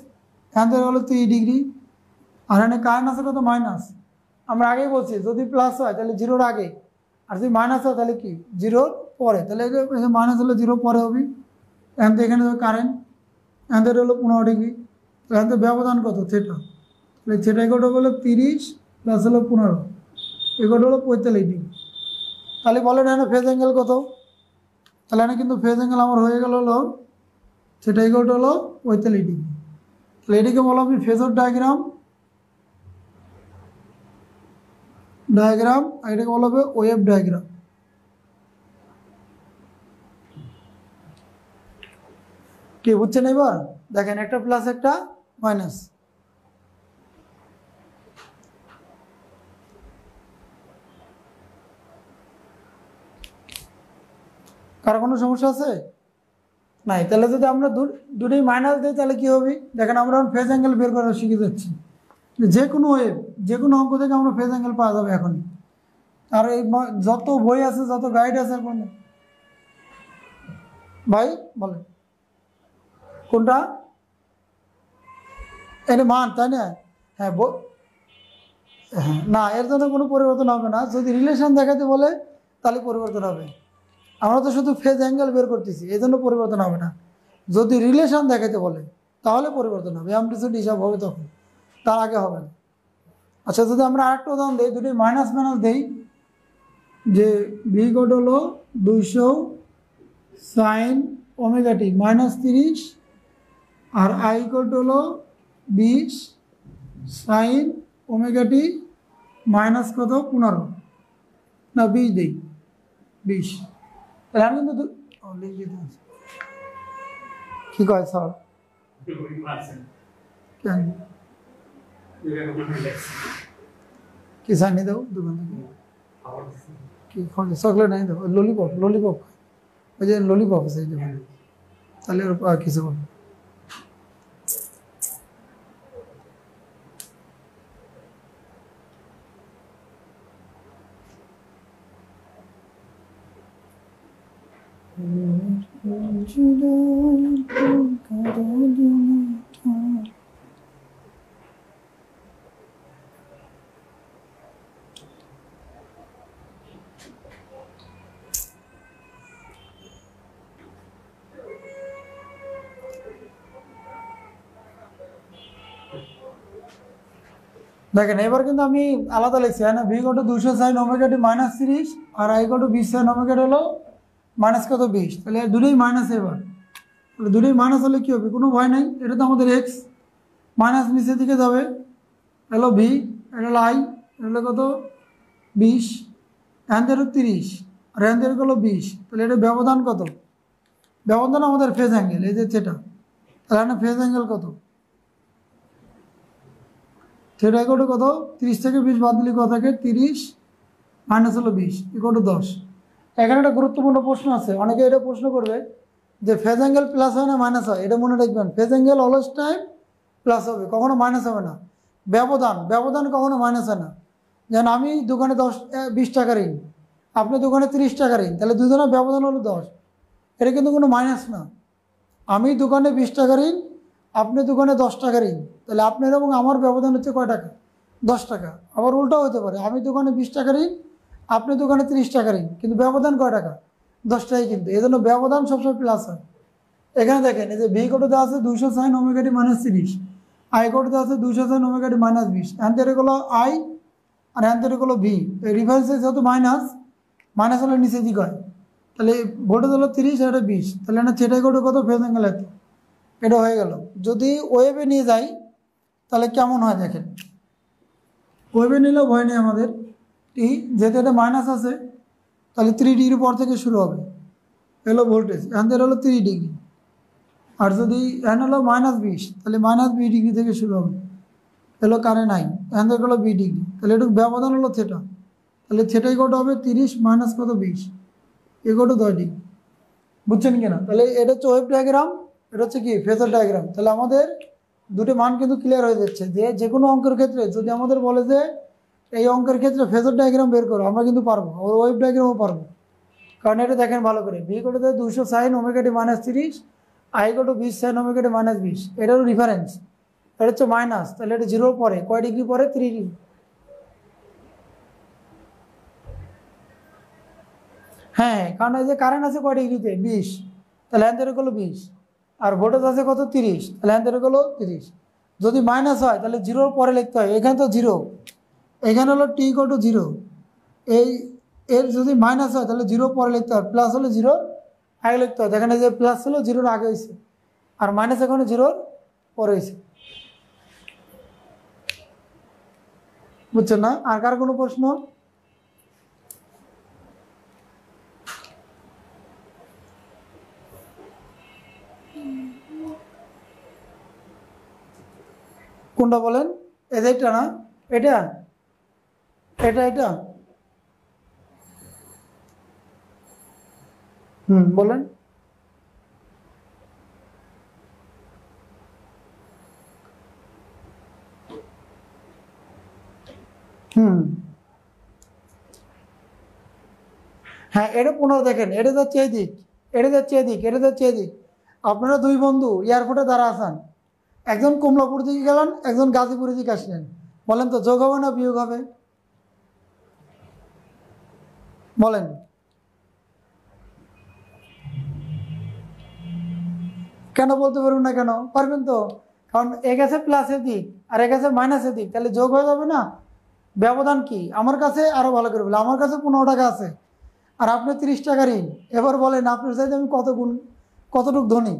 হ্যান থেকে হলো 3 ডিগ্রি, আর এখানে কারেন্ট আছে কত মাইনাস, আমরা আগেই বলছি যদি প্লাস হয় তাহলে 0-র আগে, আর যদি মাইনাস হয় তাহলে কি 0-র পরে, তাহলে মাইনাস হলো 0 পরে হবে, এখান থেকে এখানে কারেন্ট, এখান থেকে হলো 15 ডিগ্রি, এখান থেকে ব্যবধান কত থিটা, তাহলে থিটা ইকুয়াল টু হলো 30 প্লাস হলো 15 ইকুয়াল টু হলো 45 ডিগ্রি। তাহলে বলেন এখানে ফেজ অ্যাঙ্গেল কত, তাহলে এখানে কিন্তু ফেজ অ্যাঙ্গেল আমার হয়ে গেল হলো থিটা ইকুয়াল টু হলো 45 ডিগ্রি। তাহলে এটিকে বলা হবে ফেজর ডায়াগ্রাম, আর এটাকে বলা হবে ওয়েভ ডায়াগ্রাম। কি বুঝছেন? এবার দেখেন একটা প্লাস একটা মাইনাস, কার কোনো সমস্যা আছে? নাই। তাহলে যদি আমরা দুটোই মাইনাস দিই তাহলে কি হবে, দেখেন আমরা ফেজ অ্যাঙ্গেল বের করা শিখে যাচ্ছি, যে কোনো ওয়েভ যে কোনো অঙ্ক থেকে আমরা ফেজ অ্যাঙ্গেল পাওয়া যাবে এখন। আর এই যত বই আছে যত গাইড আছে এখন, ভাই বলেন কোনটা, এটা মান তাই না? হ্যাঁ হ্যাঁ, না এর জন্য কোনো পরিবর্তন হবে না, যদি রিলেশন দেখাতে বলে তাহলে পরিবর্তন হবে। আমরা তো শুধু ফেজ অ্যাঙ্গেল বের করতেছি, এই জন্য পরিবর্তন হবে না। যদি রিলেশন দেখাতে বলে তাহলে পরিবর্তন হবে, অ্যামপ্লিটিউড হিসাব হবে তখন, তার আগে হবে না। আচ্ছা, যদি আমরা আরেকটা উদাহরণ দিই, দুটি মাইনাস মাইনাস দিই, যে ভি কোড হলো 200 সাইন ওমেগা টি -30, আর আই কোড হলো 20 সাইন ওমেগা টি মাইনাস কত 15 না 20 দিই 20, তাহলে আমি কিন্তু কি কয় স্যার কেন কি সাইনি দাও দোকান থেকে কি চকলেট নাই দাও, ললিপপ ওই যে ললিপপ আছে এই দোকানে, তাহলে আর কিছু বল। দেখেন এবার কিন্তু আমি আলাদা লিখছি, হ্যাঁ না, ভি কত 200 সাইন ওমেগা টি মাইনাস 30 আর আই কত 20 সাইন ওমেগা টি হলো মাইনাস কত 20, তাহলে দুটোই মাইনাস। এবার তাহলে দুটোই মাইনাস হলে কী হবে, কোনো ভয় নেই, এটা তো আমাদের এক্স, মাইনাস নিচের দিকে যাবে, হলো ভি, এটা হলো আই, এটা হলো কত 20, এখান 30 আর এখান হলো 20, তাহলে এটা ব্যবধান কত, ব্যবধান আমাদের ফেজ অ্যাঙ্গেল, এই যে সেটা, তাহলে এখানে ফেজ অ্যাঙ্গেল কত, সেটা ইকুয়াল টু কত, 30 থেকে 20 বাদ দিলে কত থাকে, 30 মাইনাস হলো 20 ইকুয়াল টু 10। এখানে একটা গুরুত্বপূর্ণ প্রশ্ন আছে, অনেকে এটা প্রশ্ন করবে যে ফেজ অ্যাঙ্গেল প্লাস হয় না মাইনাস হয়, এটা মনে রাখবেন, phase angle always time plus হবে, কখনো মাইনাস হবে না। ব্যবধান, ব্যবধান কখনো মাইনাস হয় না। যেমন আমি দোকানে 20 টাকা ঋণ, আপনি দোকানে 30 টাকা ঋণ, তাহলে দুজনের ব্যবধান হলো 10, এটা কিন্তু কোনো মাইনাস না। আমি দোকানে 20 টাকা ঋণ, আপনি দোকানে 10 টাকা ঋণ, তাহলে আপনার এবং আমার ব্যবধান হচ্ছে কয় টাকা, 10 টাকা। আবার উল্টাও হতে পারে, আমি দোকানে 20 টাকা ঋণ, আপনি দোকানে 30 টাকা ঋণ, কিন্তু ব্যবধান কয় টাকা, 10 টাকাই কিন্তু, এই জন্য ব্যবধান সবসময় প্লাস হয়। এখানে দেখেন এই যে ভি কোড দেওয়া আছে 200 sine omega t minus 30, I code দেওয়া আছে 200 sine omega t minus 20, answer হলো আই আর অ্যান্সার হলো ভি। এই রিভার্সে যেহেতু মাইনাস, মাইনাস হলে নিচে দিক হয়, তাহলে ভোল্টেজ হলো 30 আর এটা 20, তাহলে না সেটাই কোড কত, ফেজ অ্যাঙ্গেল এত, এটা হয়ে গেল। যদি ওয়েভে নিয়ে যাই তাহলে কেমন হয় দেখেন, ওয়েভে নিলেও ভয় নেই আমাদের, টি যেহেতু এটা মাইনাস আছে, তাহলে 3 ডিগ্রি পর থেকে শুরু হবে, এলো ভোল্টেজ, এখান হলো 3 ডিগ্রি, আর যদি এখানে হলো -20, তাহলে -20 ডিগ্রি থেকে শুরু হবে, এলো কারেন্ট আই, এখান থেকে হলো 20 ডিগ্রি, তাহলে একটু ব্যবধান হলো থেটা, তাহলে থেটাই কত হবে 30 মাইনাস কত 20, এ কত 10 ডিগ্রি, বুঝছেন কিনা? তাহলে এটা হচ্ছে ওয়েভ ডায়াগ্রাম, এটা হচ্ছে কি ফেজার ডায়াগ্রাম। তাহলে আমাদের দুটো মান কিন্তু ক্লিয়ার হয়ে যাচ্ছে, যে কোনো অঙ্কের ক্ষেত্রে যদি আমাদের বলে যে এই অঙ্কের ক্ষেত্রে ফেজার ডায়াগ্রাম বের করো, আমরা কিন্তু পারবো, ওর ওয়েভ ডায়াগ্রামও পারবো, কারণ এটা দেখেন ভালো করে, V cot A 200 sine omega t minus 30, I cot A 20 sign omega t minus 20, এটারও রিফারেন্স, এটা হচ্ছে মাইনাস, তাহলে এটা 0 পরে কয় ডিগ্রি পরে, 3 ডিগ্রি। হ্যাঁ, কারণ এই যে কারেন্ট আছে কয় ডিগ্রিতে, 20, তাহলে অ্যান্সার হলো 20, আর ভোল্টেজ আছে কত 30, তাহলে অ্যান্সার হলো 30। যদি মাইনাস হয় তাহলে 0 পরে লিখতে হয়, এখানে তো 0, এখানে হলো টি ইকুয়াল টু 0, এই এর যদি মাইনাস হয় তাহলে 0 পরে লিখতে হয়, প্লাস হলে 0 আগে লিখতে হয়, এখানে যে প্লাস ছিল 0 আগে হয়েছে, আর মাইনাস এখানে 0 পরে হয়েছে, বুঝছেন না? আর কার কোনো প্রশ্ন? কোনটা বলেন, এটা না, এটা এটা এটা বলেন। হ্যাঁ, এটা পুনর দেখেন, এটা যাচ্ছে এদিক, এটা যাচ্ছে এদিক, এটা যাচ্ছে এদিক, আপনারা দুই বন্ধু এয়ারপোর্টে দাঁড়া আছেন, একজন কমলাপুর দিকে গেলেন, একজন গাজীপুরের দিকে আসলেন, বলেন তো যোগ হবে না বিয়োগ হবে, বলেন? কেন বলতে পারবেন না, কেন পারবেন তো, কারণ এ গেছে প্লাসের দিক আর এ গেছে মাইনাসের দিক, তাহলে যোগ হয়ে যাবে না। ব্যবধান কি আমার কাছে, আরো ভালো করে বলে, আমার কাছে 15 টাকা আছে আর আপনি 30 টাকা ঋণ, এবার বলেন আপনার চাইতে আমি কতটুক ধনী।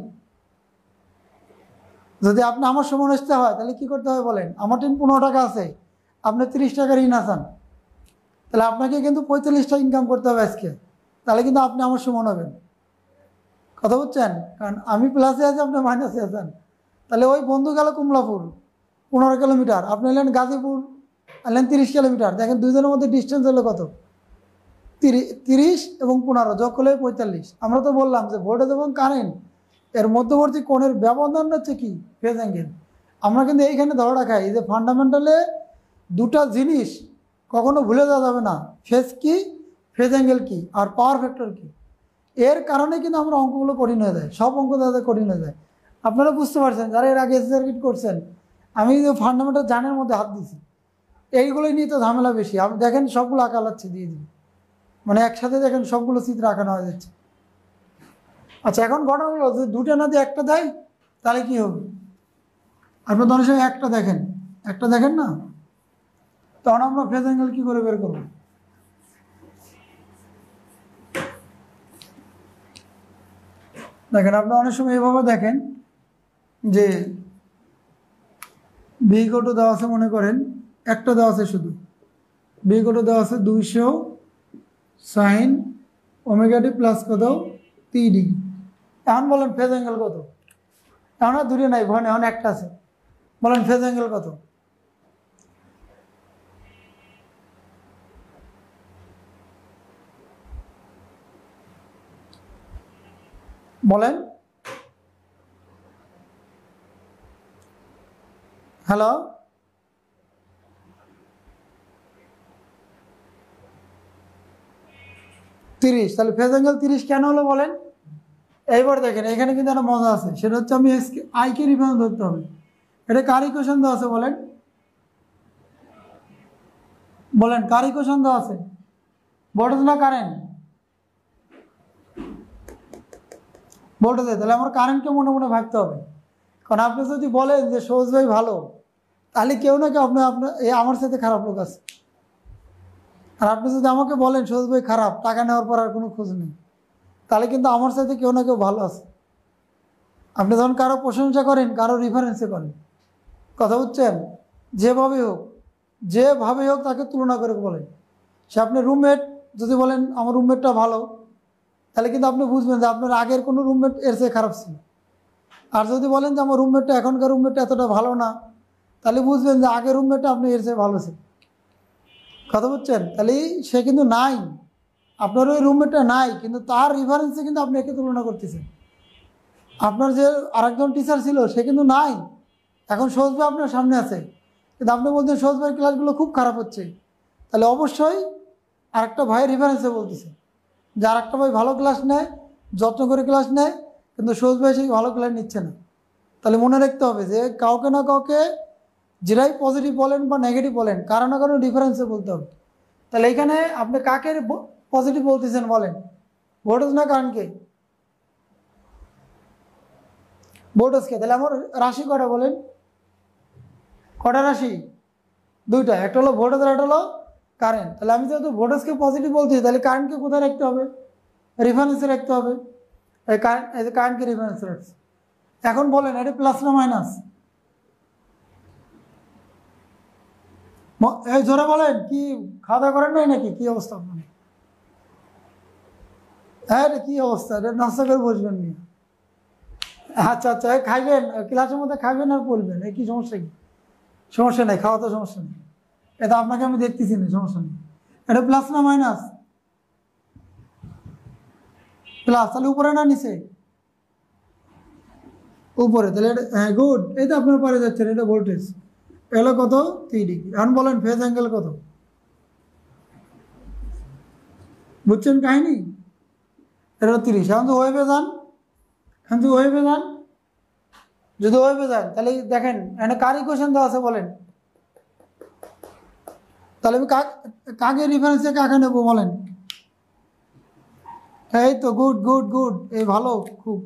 যদি আপনি আমার সমান আসতে হয় তাহলে কি করতে হবে বলেন, আমার 15 টাকা আছে, আপনি 30 টাকা ঋণ আছেন, তাহলে আপনাকে কিন্তু 45 টাকা ইনকাম করতে হবে আজকে, তাহলে কিন্তু আপনি আমার সমান হবেন, কথা বুঝছেন? কারণ আমি প্লাসে আছি, আপনি মাইনাসে আছেন। তাহলে ওই বন্ধু গেল কমলাপুর 15 কিলোমিটার, আপনি এলেন গাজীপুর, এলেন 30 কিলোমিটার, দেখেন দুইজনের মধ্যে ডিস্টেন্স হলো কত, 30 এবং 15 যোগ করলে 45। আমরা তো বললাম যে ভোল্টেজ এবং কারেন্ট এর মধ্যবর্তী কোণের ব্যবধান হচ্ছে কি, ফেজ অ্যাঙ্গেল। আমরা কিন্তু এইখানে ধরে রাখাই যে ফান্ডামেন্টালে দুটা জিনিস কখনো ভুলে যাওয়া যাবে না, ফেজ কি, ফেজ অ্যাঙ্গেল কি, আর পাওয়ার ফ্যাক্টর কি। এর কারণে কিন্তু আমরা অঙ্কগুলো কঠিন হয়ে যায়, সব অঙ্ক দাদা কঠিন হয়ে যায়। আপনারা বুঝতে পারছেন যারা এর আগে এসি সার্কিট করছেন, আমি যে ফান্ডামেন্টাল জানের মধ্যে হাত দিছি, এইগুলোই নিয়ে তো ঝামেলা বেশি। আপনি দেখেন সবগুলো আঁকা লাগছে দিয়ে দিন, মানে একসাথে দেখেন সবগুলো চিত্র আঁকানো হয়ে যাচ্ছে। আচ্ছা, এখন ঘটনা হলো যে দুটো না দিয়ে একটা দেয় তাহলে কি হবে, আপনি তো অনেক সময় একটা দেখেন না, তখন আমরা ফেজ অ্যাঙ্গেল কি করে বের করব? দেখেন আপনি অনেক সময় এভাবে দেখেন যে বি ইকুয়াল দেওয়া আছে, মনে করেন একটা দেওয়া আছে, শুধু বি ইকুয়াল দেওয়া আছে 200 সাইন ওমেগা টি প্লাস কত 3 ডিগ্রি। এখন বলেন ফেজ অ্যাঙ্গেল কত? এখন আর দূরে নাই, ভয় এখন একটা আছে। বলেন ফেজ অ্যাঙ্গেল কত? বলেন। হ্যালো, 30। তাহলে ফেজ অ্যাঙ্গেল 30 কেন হলো বলেন? এইবার দেখেন এখানে কিন্তু একটা মজা আছে, সেটা হচ্ছে আমি আইকে রিফারেন্স ধরতে হবে। এটা কার ইকুয়েশন দেওয়া আছে বলেন? বলেন কার ইকুয়েশন দেওয়া আছে? ভোল্টেজ না কারেন্ট? ভোল্টেজ। তাহলে আমার কারেন্টকে মনে মনে ভাবতে হবে। কারণ আপনি যদি বলেন যে সহজ ভাই ভালো, তাহলে কেউ না কেউ আপনার আমার সাথে খারাপ লোক আছে। আর আপনি যদি আমাকে বলেন সহজ ভাই খারাপ, টাকা নেওয়ার পর আর কোনো খোঁজ নেই, তাহলে কিন্তু আমার সাথে কেউ না কেউ ভালো আছে। আপনি যখন কারো প্রশংসা করেন, কারো রিফারেন্সে করেন, কথা বুঝছেন? যেভাবে হোক তাকে তুলনা করে বলেন। সে আপনার রুমমেট যদি বলেন আমার রুমমেটটা ভালো, তাহলে কিন্তু আপনি বুঝবেন যে আপনার আগের কোনো রুমমেট এর চেয়ে খারাপ ছিল। আর যদি বলেন যে আমার রুমমেটটা এখনকার রুমমেটটা এতটা ভালো না, তাহলে বুঝবেন যে আগের রুমমেটটা আপনি এর চেয়ে ভালো ছিল। কথা বুঝছেন? তাহলে সে কিন্তু নাই, আপনার ওই রুমমেটটা নাই, কিন্তু তার রিফারেন্সে কিন্তু আপনি একে তুলনা করতেছেন। আপনার যে আরেকজন টিচার ছিল সে কিন্তু নাই, এখন সহজ ভাই আপনার সামনে আছে, কিন্তু আপনি বলছেন সহজ ভাইয়ের ক্লাসগুলো খুব খারাপ হচ্ছে। তাহলে অবশ্যই আরেকটা ভাইয়ের রিফারেন্সে বলতেছে যে আরেকটা ভাই ভালো ক্লাস নেয়, যত্ন করে ক্লাস নেয়, কিন্তু সহজ ভাই সেই ভালো ক্লাস নিচ্ছে না। তাহলে মনে রাখতে হবে যে কাউকে না কাউকে, যেটাই পজিটিভ বলেন বা নেগেটিভ বলেন, কারো না কারো ডিফারেন্সে বলতে হবে। তাহলে এখানে আপনি কাকে পজিটিভ বলতেছেন বলেন? ভোল্টেজ না কারেন্টকে? ভোল্টেজকে। তাহলে আমার রাশি কটা বলেন? কটা রাশি? দুইটা, একটা হলো ভোল্টেজ আর একটা হলো কারেন্ট। তাহলে আমি যেহেতু ভোল্টেজকে পজিটিভ বলছি, তাহলে কারেন্টকে কোথায় রাখতে হবে? রেফারেন্সে রাখতে হবে। এই কারেন্টকে রেফারেন্সে রাখছি। এখন বলেন এটা প্লাস না মাইনাস? এই জোরে বলেন, কি খাওয়া দাওয়া করেন নাই নাকি? কি অবস্থা আপনার? হ্যাঁ, এটা কি অবস্থা? এটা নাস্তা করে বসবেন নি? আচ্ছা আচ্ছা, খাইবেন ক্লাসের মধ্যে, খাইবেন আর বলবেন, এই কি সমস্যা? কি সমস্যা নেই, খাওয়া তো সমস্যা নেই, এটা আপনাকে আমি দেখতেছি না, সমস্যা নেই। এটা প্লাস না মাইনাস? প্লাস। তাহলে উপরে না নিচে? উপরে। তাহলে এটা হ্যাঁ গুড, এই তো আপনার পারে যাচ্ছেন, এটা ভোল্টেজ। এলো কত? 3 ডিগ্রি। এখন বলেন ফেজ অ্যাঙ্গেল কত? বুঝছেন কাহিনি? এটা 30। এখন তো ওয়েবে যান, যদি ওয়েবে যান, তাহলে দেখেন এখানে কার ইকুয়েশন দেওয়া আছে বলেন? তাহলে আমি কাকে রিফারেন্সে কাকে নেবো বলেন? এই তো গুড গুড গুড, এই ভালো খুব।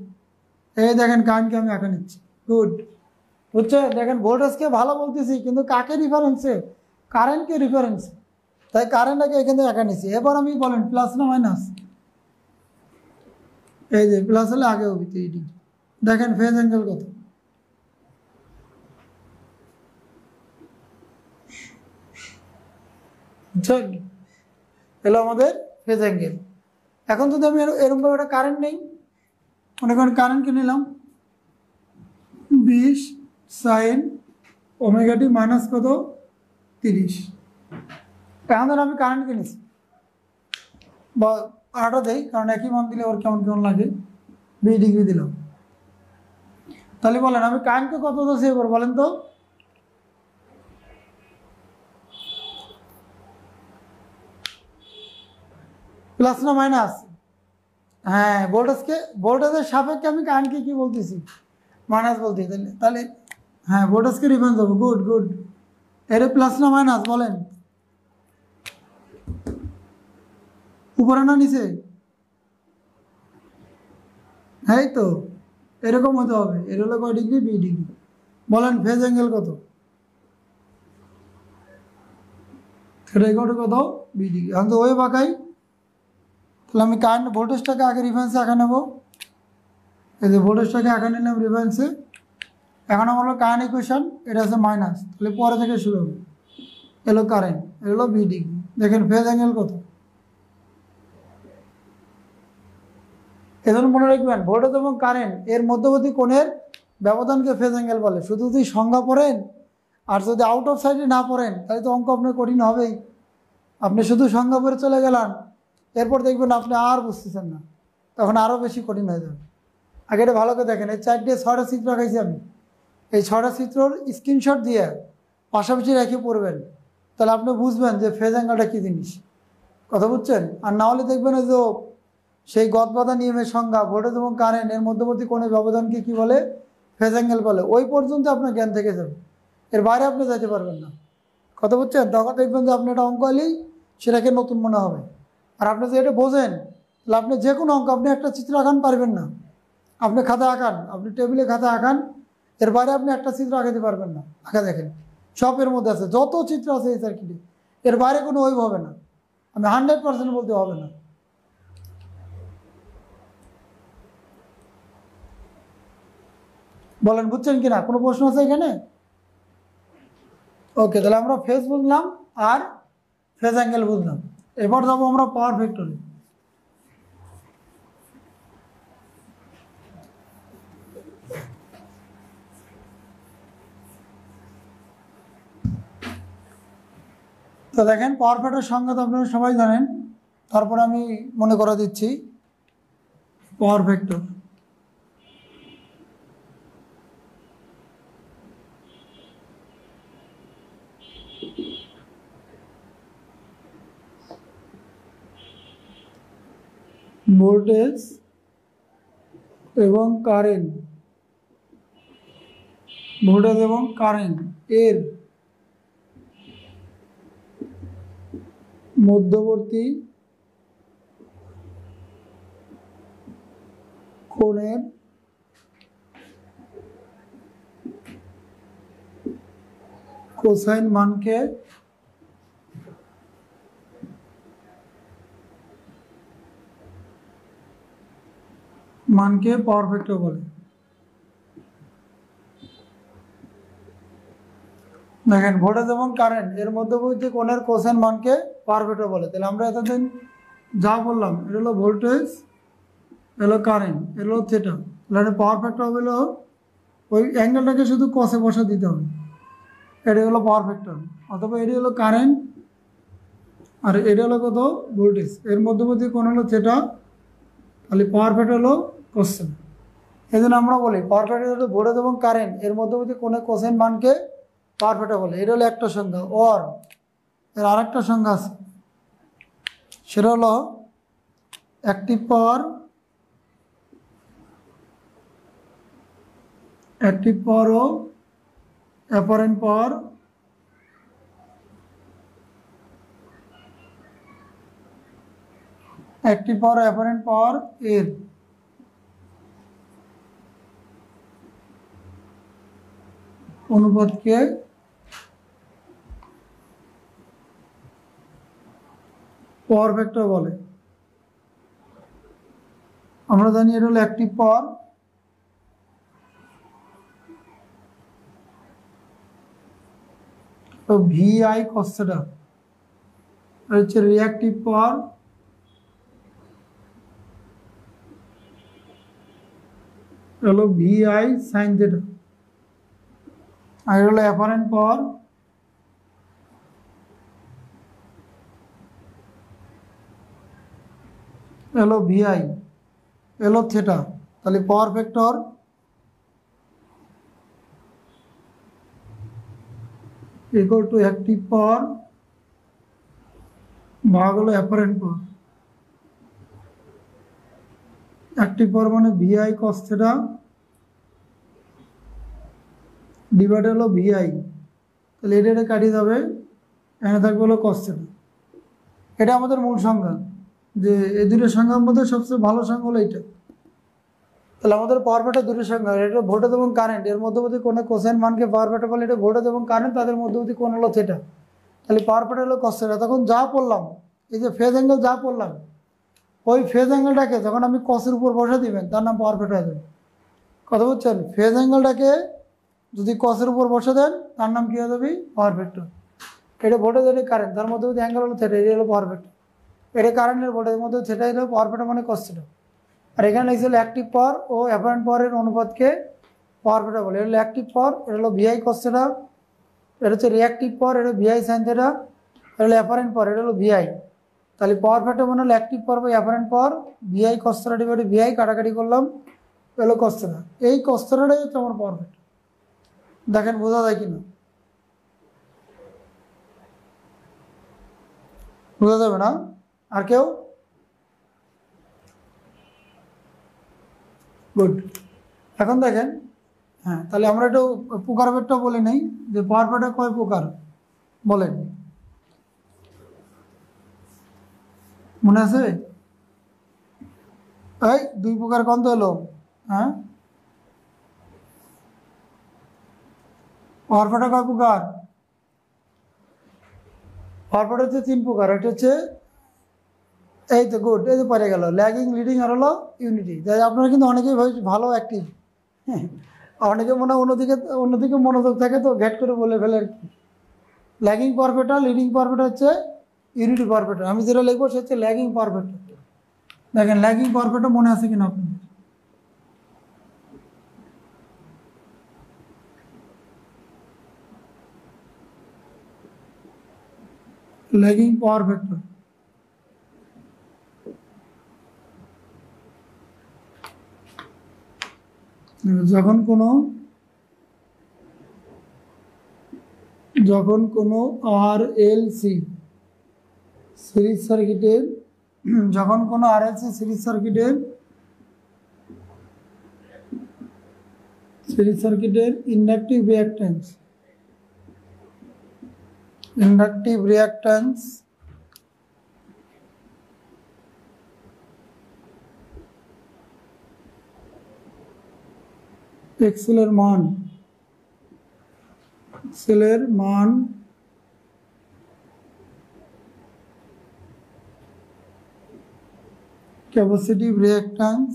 এই দেখেন কারেন্টকে আমি আঁকা নিচ্ছি, গুড। বুঝছে? দেখেন ভোল্টেজকে ভালো বলতেছি, কিন্তু কাকে রিফারেন্সে? কারেন্টকে রিফারেন্সে। তাই কারেন্টটাকে এখান থেকে আঁকা নিচ্ছি। এবার আমি বলেন প্লাস না মাইনাস? এই যে প্লাস হলে আগে হবে 3 ডিগ্রি। দেখেন ফেজ অ্যাঙ্গেল কত? বুঝছেন? এলো আমাদের ফেজ অ্যাঙ্গেল। এখন যদি আমি এরকমভাবে একটা কারেন্ট নেই, মনে করেন কারেন্টকে নিলাম 20 সাইন ওমেগা টি মাইনাস কত 30। এখন ধর আমি কারেন্টকে নিচ্ছি, বা আটা দেই, কারণ একই মান দিলে ওর কেমন কেমন লাগে। 20 ডিগ্রি দিলাম। তাহলে বলেন আমি কারেন্টকে কত ধরছি এবার বলেন তো? প্লাস না মাইনাস? হ্যাঁ, ভোল্টেজের সাপেক্ষে আমি কারেন্টকে কি বলতেছি? মাইনাস বলতেছি। তাহলে হ্যাঁ, ভোল্টেজকে রিফারেন্স দেবো। Good good. এটা প্লাস না মাইনাস বলেন? উপরে না নিচে? এই তো এরকম হতে হবে। এর হলো কয় ডিগ্রি? 20 ডিগ্রি। বলেন ফেজ অ্যাঙ্গেল কত? থিটা ইকুয়াল টু কত বি ডিগ্রি। এখন তো ওয়েভ আঁকাই, তাহলে আমি কারেন্ট ভোল্টেজটাকে আগে রেফারেন্সে আঁকা নেব। এই যে ভোল্টেজটাকে আঁকা নিলাম রেফারেন্সে। এখন আমার হলো কারেন্ট ইকুয়েশন, এটা আছে মাইনাস, তাহলে পরে থেকে শুরু হবে। এলো কারেন্ট, এলো বি ডিগ্রি। দেখেন ফেজ অ্যাঙ্গেল কত। এজন্য মনে রাখবেন ভোল্টেজ এবং কারেন্ট এর মধ্যবর্তী কোণের ব্যবধানকে ফেজ অ্যাঙ্গেল বলে। শুধু যদি সংজ্ঞা পড়েন আর যদি আউট অফ সাইডে না পড়েন তাহলে তো অঙ্ক আপনার কঠিন হবেই। আপনি শুধু সংজ্ঞা পড়ে চলে গেলেন, এরপর দেখবেন আপনি আর বুঝতেছেন না, তখন আরও বেশি কঠিন হয়ে যাবে। আগে এটা ভালো করে দেখেন, এই 6টা চিত্র রাখাইছি আমি। এই 6টা চিত্রর স্ক্রিনশট দিয়ে পাশাপাশি রেখে পড়বেন, তাহলে আপনি বুঝবেন যে ফেজ অ্যাঙ্গেলটা কী জিনিস। কথা বুঝছেন? আর না হলে দেখবেন যে সেই গদবাধা নিয়মের সংজ্ঞা ভোল্টেজ এবং কারেন্ট এর মধ্যবর্তী কোণের ব্যবধানকে কি বলে, ফেজ অ্যাঙ্গেল বলে। ওই পর্যন্ত আপনার জ্ঞান থেকে যাবে, এর বাইরে আপনি যেতে পারবেন না। কথা বুঝছেন? তখন দেখবেন যে আপনি এটা অঙ্ক হলেই সেটাকে নতুন মনে হবে। আর আপনি যে এটা বোঝেন, তাহলে আপনি যে কোনো অঙ্ক, আপনি একটা চিত্র আঁকান পারবেন না, আপনি খাতা আঁকান, আপনি টেবিলে খাতা আঁকান, এর বাইরে আপনি একটা চিত্র আঁকাতে পারবেন না। আঁকা দেখেন সব এর মধ্যে আছে, যত চিত্র আছে এই সার্কিটে, এর বাইরে কোনো ওয়েভ হবে না। আমি 100% বলতে হবে না। বলেন বুঝছেন কিনা? কোনো প্রশ্ন আছে এখানে? ওকে, তাহলে আমরা ফেজ বুঝলাম আর ফেজ অ্যাঙ্গেল বুঝলাম। এবার যাবো আমরা পাওয়ার ফ্যাক্টরে। তো দেখেন পাওয়ার ফ্যাক্টর সংজ্ঞা তো আপনারা সবাই জানেন, তারপর আমি মনে করা দিচ্ছি। পাওয়ার ফ্যাক্টর ভোল্টেজ এবং কারেন্ট, ভোল্টেজ এবং কারেন্ট এর মধ্যবর্তী কোণের কোসাইন মানকে পাওয়ার ফ্যাক্টর বলে। দেখেন ভোল্টেজ এবং কারেন্ট এর মধ্যবর্তী কোণের কোসাইন মানকে পাওয়ার ফ্যাক্টর বলে। তাহলে আমরা এতদিন যা বললাম, এটা হলো ভোল্টেজ, এলো কারেন্ট, এলো থিটা, তাহলে পাওয়ার ফ্যাক্টর হবে হলো ওই অ্যাঙ্গেলটাকে শুধু কসে বসা দিতে হবে, এটা হলো পাওয়ার ফ্যাক্টর। অথবা এটি হলো কারেন্ট আর এটা হলো কত ভোল্টেজ, এর মধ্যবর্তী কোণ হলো থিটা, তাহলে পাওয়ার ফ্যাক্টর হলো কোসাইন। এই জন্য আমরা বলি পাওয়ার ফ্যাক্টর হলো ভোল্টেজ এবং কারেন্ট এর মধ্যবর্তী কোণের কোসাইন মানকে পাওয়ার ফ্যাক্টর বলে। এটা হলো একটা সংখ্যা। ওর এর আরেকটা সংখ্যা আছে, সেটা হলো অ্যাক্টিভ পাওয়ার, ও অ্যাপারেন্ট পাওয়ার। অ্যাক্টিভ পাওয়ার ও অ্যাপারেন্ট পাওয়ার এর অনুপাতকে পাওয়ার ফ্যাক্টর বলে। আমরা জানি এটা হলো অ্যাক্টিভ পাওয়ার, তো VI cos theta, আর হচ্ছে রিঅ্যাক্টিভ পাওয়ার, হলো VI sin theta, আর হলো অ্যাপারেন্ট পাওয়ার, হলো VI, হলো থিটা। তাহলে power factor equal to active পাওয়ার ভাগ হলো অ্যাপারেন্ট পাওয়ার। অ্যাক্টিভ পাওয়ার মানে VI cos theta ডিভাইড হলো VI, তাহলে এটা কাটিয়ে যাবে, এখানে থাকবে হলো cos theta। এটা আমাদের মূল সংখ্যা, যে এই দুটো সংখ্যার মধ্যে সবচেয়ে ভালো সংখ্যা হলো এটা। তাহলে আমাদের পাওয়ার ফ্যাক্টর দুটো সংখ্যা, এটা ভোল্টেজ এবং কারেন্ট এর মধ্যবর্তী কোণের কোসাইন মানকে পাওয়ার ফ্যাক্টর বলে। এটা ভোল্টেজ এবং কারেন্ট তাদের মধ্যবর্তী কোণ হলো থিটা। তাহলে পাওয়ার ফ্যাক্টর হলো cos থিটা। তখন যা পড়লাম এই যে ফেজ অ্যাঙ্গেল যা পড়লাম ওই ফেজ অ্যাঙ্গেলটাকে যখন আমি কসের উপর বসে দিবেন তার নাম পাওয়ার ফ্যাক্টর হয়ে যাবে। কথা বুঝছেন? ফেজ অ্যাঙ্গেলটাকে যদি কসের উপর বসে দেন তার নাম কী হয়ে যাবে? Power factor. এটা ভোল্টেজ, এটা কারেন্ট, তার মধ্যে যদি অ্যাঙ্গেল হলো থিটা, এটা হলো পাওয়ার ফ্যাক্টর। এটা কারেন্টের ভোল্টেজের মধ্যে থিটা হলো পাওয়ার ফ্যাক্টর মানে cos থিটা। আর এখানে লিখছিল অ্যাক্টিভ পাওয়ার ও অ্যাপারেন্ট পাওয়ারের অনুপাতকে পাওয়ার ফ্যাক্টর বলে। এটা হলো অ্যাক্টিভ পাওয়ার, এটা হলো VI cos থিটা। এটা হচ্ছে রিঅ্যাক্টিভ পাওয়ার, এটা VI sin থিটা। এটা হলো অ্যাপারেন্ট পাওয়ার, এটা হলো VI। তাহলে পাওয়ার ফ্যাক্টর মানে হলো অ্যাক্টিভ পাওয়ার বা apparent power, VI cos theta divided VI, কাটাকাটি করলাম, হলো cos থিটা। এই cos থিটাটাই হচ্ছে আমার পাওয়ার ফ্যাক্টর। দেখেন বোঝা যায় কিনা? বোঝা যাবে না? আর কেউ? গুড। এখন দেখেন, হ্যাঁ, তাহলে আমরা একটু প্রকারভেদটা বলে নেই যে পাওয়ার ফ্যাক্টর কয় প্রকার বলেন, মনে আছে? এই 2 প্রকার কোন তো হলো? হ্যাঁ, পাওয়ার ফ্যাক্টর কয় প্রকার? পাওয়ার ফ্যাক্টর হচ্ছে 3 প্রকার। এটা হচ্ছে, এই তো গুড, এই তো পরে গেল, ল্যাগিং, লিডিং আর হলো ইউনিটি। তাই আপনারা কিন্তু অনেকেই ভালো অ্যাক্টিভ, হ্যাঁ, অনেকে মনে হয় অন্যদিকে মনোযোগ থাকে তো ঘ্যাট করে বলে ফেলে আর কি। Lagging power factor, leading power factor হচ্ছে ইউনিটি পাওয়ার ফ্যাক্টর। আমি যেটা লিখবো সে হচ্ছে ল্যাগিং পাওয়ার ফ্যাক্টর। দেখেন ল্যাগিং পাওয়ার ফ্যাক্টর মনে আছে কিনা আপনাদের? ল্যাগিং পাওয়ার ফ্যাক্টর যখন কোনো RLC সিরিজ সার্কিটের ইন্ডাকটিভ রিঅ্যাকট্যান্স এক্সেলের মান ক্যাপাসিটিভ রিঅ্যাকট্যান্স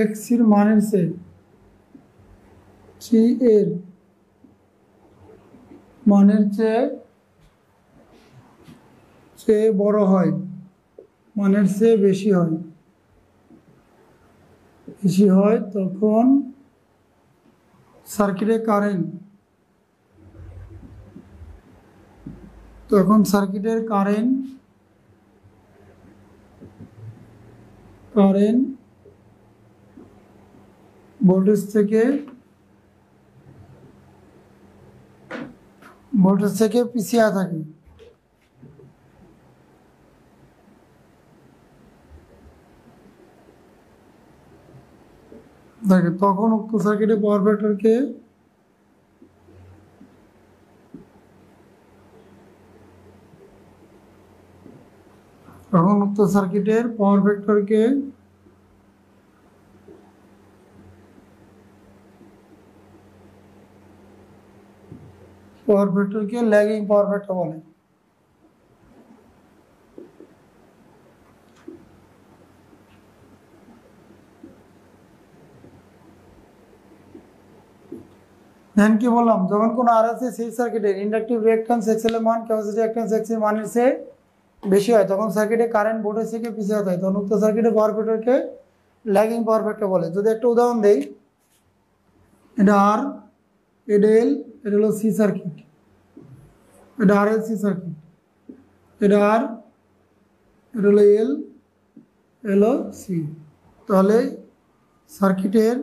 এক্স এর মানের চেয়ে বড় হয়, মানের চেয়ে বেশি হয়, তখন সার্কিটের কারেন্ট ভোল্টেজ থেকে পিছিয়ে থাকে। দেখে তখন উক্ত সার্কিটের পাওয়ার ফ্যাক্টরকে ল্যাগিং পাওয়ার ফ্যাক্টর বলে। ধ্যান কি বললাম, যখন কোনো RLC সিরিজ সার্কিটের ইন্ডাকটিভ রিঅ্যাকট্যান্স এক্সএল এর মান ক্যাপাসিটিভ রিঅ্যাকট্যান্স এক্স এর মানের চেয়ে বেশি হয়, তখন সার্কিটে কারেন্ট ভোল্টেজ থেকে পিছিয়ে থাকে, তখন উক্ত সার্কিটের পাওয়ার ফ্যাক্টরকে ল্যাগিং পাওয়ার ফ্যাক্টর বলে। যদি একটা উদাহরণ দেই, এটা আর, এটা এল, এটা হলো সি সার্কিট, এটা RLC সার্কিট, এটা আর, এটা হলো এল, হলো সি। তাহলে সার্কিটের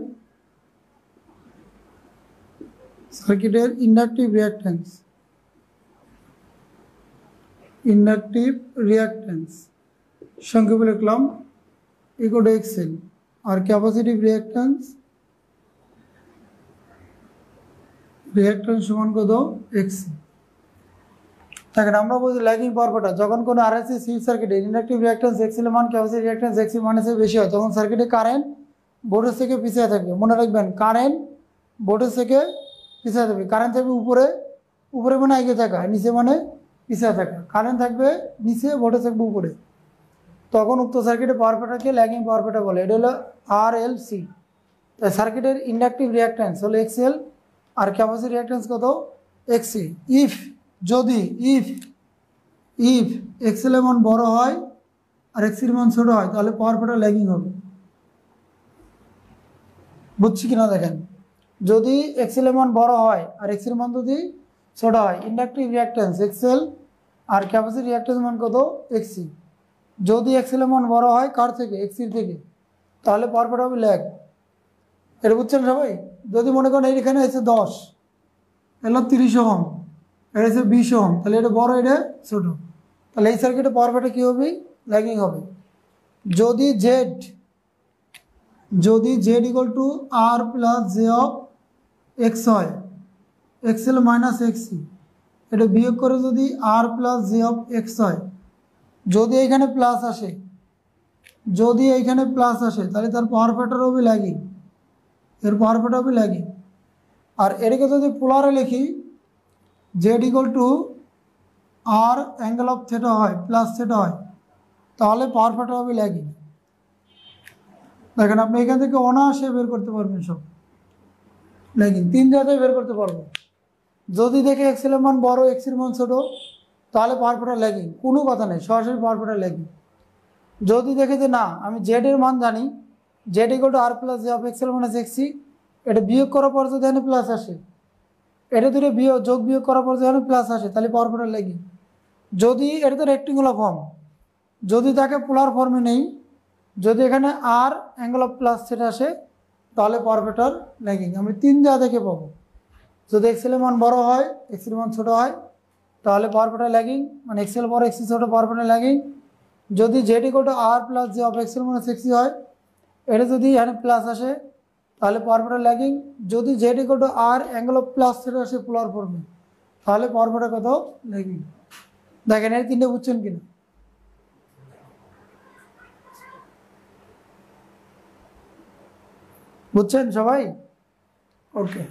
ইন্ডাকটিভ রিঅ্যাকট্যান্স সংক্ষেপে লিখলাম ইকুয়াল টু এক্সএল, আর ক্যাপাসিটিভ রিঅ্যাকট্যান্স সমান কত? এক্সি। দেখেন আমরা বলছি ল্যাগিং পাওয়ার ফ্যাক্টর, যখন কোনো RLC সিরিজ সার্কিটের ইন্ডাকটিভ রিঅ্যাকট্যান্স এক্সএল এর মান ক্যাপাসিটিভ রিঅ্যাকট্যান্স এক্সি মানের চেয়ে বেশি হয়, তখন সার্কিটে কারেন্ট ভোল্টেজ থেকে পিছিয়ে থাকবে। মনে রাখবেন কারেন্ট ভোল্টেজ থেকে পিছিয়ে থাকবে। কারেন্ট থাকবে উপরে, উপরে মানে এগিয়ে থাকা, নিচে মানে পিছিয়ে থাকা। কারেন্ট থাকবে নিচে, ভোল্টেজ থাকবে উপরে। তখন উক্ত সার্কিটে পাওয়ার ফ্যাক্টরকে ল্যাগিং পাওয়ার ফ্যাক্টর বলে। এটা হলো RLC। তাই সার্কিটের ইন্ডাকটিভ রিঅ্যাকট্যান্স হলো XL আর ক্যাপাসিটিভ রিঅ্যাকট্যান্স কত? XC। ইফ যদি ইফ XL এর মান বড় হয় আর XC এর মান ছোট হয় তাহলে পাওয়ার ফ্যাক্টর ল্যাগিং হবে। বুঝছি কিনা দেখেন, যদি XL এর মান বড় হয় আর XC এর মান যদি ছোট হয়, ইন্ডাকটিভ রিঅ্যাকট্যান্স XL আর ক্যাপাসিটিভ রিঅ্যাকট্যান্স মান কত? XC। যদি XL এর মান বড় হয় কার থেকে? XC থেকে, তাহলে পাওয়ার ফ্যাক্টর হবে ল্যাগ। এটা বুঝছেন সবাই? যদি মনে করেন এইখানে আছে 10, এলো 30 ওহম, এটা হচ্ছে 20 ওহম, তাহলে এটা বড় এটা ছোট, তাহলে এই সার্কিটে পাওয়ার ফ্যাক্টর কী হবে? ল্যাগিং হবে। যদি Z equal to R plus J of X হয়, XL মাইনাস XC, এটা বিয়োগ করে যদি R plus J of X হয়, যদি এইখানে প্লাস আসে, তাহলে তার পাওয়ার ফ্যাক্টর হবে ল্যাগিং, এর পাওয়ার ফ্যাক্টর হবে ল্যাগিং। আর এটাকে যদি পোলারে লিখি, Z equal to R angle of theta হয়, প্লাস থিটা হয়, তাহলে পাওয়ার ফ্যাক্টর হবে ল্যাগিং। দেখেন আপনি এখান থেকে অনায়াসে বের করতে পারবেন সব ল্যাগিং, 3 জায়গায় বের করতে পারবেন। যদি দেখে XL এর মান বড়, XC এর মান ছোট, তাহলে পাওয়ার ফ্যাক্টর ল্যাগিং, কোনো কথা নেই, সরাসরি পাওয়ার ফ্যাক্টর ল্যাগিং। যদি দেখে যে না আমি Z এর মান জানি, Z equal to R plus J of XL minus XC, এটা বিয়োগ করার পর যদি এখানে প্লাস আসে, এটা দুটো বিয়োগ করার পর যদি এখানে প্লাস আসে, তাহলে পাওয়ার ফ্যাক্টর ল্যাগিং। যদি এটা তো রেক্টেঙ্গুলার ফর্ম, যদি তাকে পোলার ফর্মে নেই, যদি এখানে R অ্যাঙ্গেল অফ প্লাস সেটা আসে, তাহলে পাওয়ার ফ্যাক্টর ল্যাগিং। আমরা 3 জায়গা থেকে পাবো। যদি XL এর মান বড় হয়, XC এর মান ছোট হয়, তাহলে পাওয়ার ফ্যাক্টর ল্যাগিং, মানে XL বড় XC ছোট, পাওয়ার ফ্যাক্টর ল্যাগিং। যদি Z equal to R plus J of XL minus XC হয়, এটা যদি এখানে প্লাস আসে, তাহলে পাওয়ার ফ্যাক্টর ল্যাগিং। যদি Z equal to R angle of plus সেটা আসে পোলার ফর্মে, তাহলে পাওয়ার ফ্যাক্টর কত? ল্যাগিং। দেখেন এই 3টে বুঝছেন কিনা? বুঝছেন সবাই? ওকে,